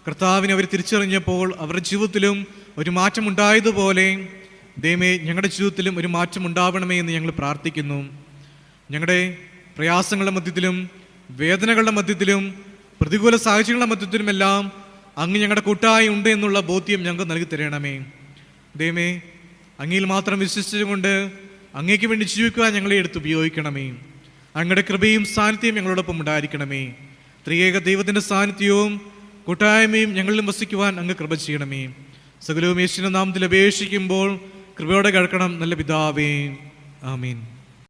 കർത്താവിനെ അവർ തിരിച്ചറിഞ്ഞപ്പോൾ അവരുടെ ജീവിതത്തിലും ഒരു മാറ്റം ഉണ്ടായതുപോലെ ദൈവമേ ഞങ്ങളുടെ ജീവിതത്തിലും ഒരു മാറ്റം ഉണ്ടാവണമേ എന്ന് ഞങ്ങൾ പ്രാർത്ഥിക്കുന്നു. ഞങ്ങളുടെ പ്രയാസങ്ങളുടെ മധ്യത്തിലും വേദനകളുടെ മധ്യത്തിലും പ്രതികൂല സാഹചര്യങ്ങളുടെ മധ്യത്തിലുമെല്ലാം അങ്ങ് ഞങ്ങളുടെ കൂട്ടായി ഉണ്ട് എന്നുള്ള ബോധ്യം ഞങ്ങൾക്ക് നൽകി തരണമേ. ദൈവമേ, അങ്ങയിൽ മാത്രം വിശ്വസിച്ചുകൊണ്ട് അങ്ങേക്ക് വേണ്ടി ജീവിക്കുവാൻ ഞങ്ങളെ എടുത്ത് ഉപയോഗിക്കണമേ. അങ്ങയുടെ കൃപയും സാന്നിധ്യവും ഞങ്ങളോടൊപ്പം ഉണ്ടായിരിക്കണമേ. ത്രിയേക ദൈവത്തിൻ്റെ സാന്നിധ്യവും കൂട്ടായ്മയും ഞങ്ങളിലും വസിക്കുവാൻ അങ്ങ് കൃപ ചെയ്യണമേ. സകലവും യേശുവിന്റെ നാമത്തിൽ അപേക്ഷിക്കുമ്പോൾ കൃപയോടെ കേൾക്കണം നല്ല പിതാവേ. ആമീൻ.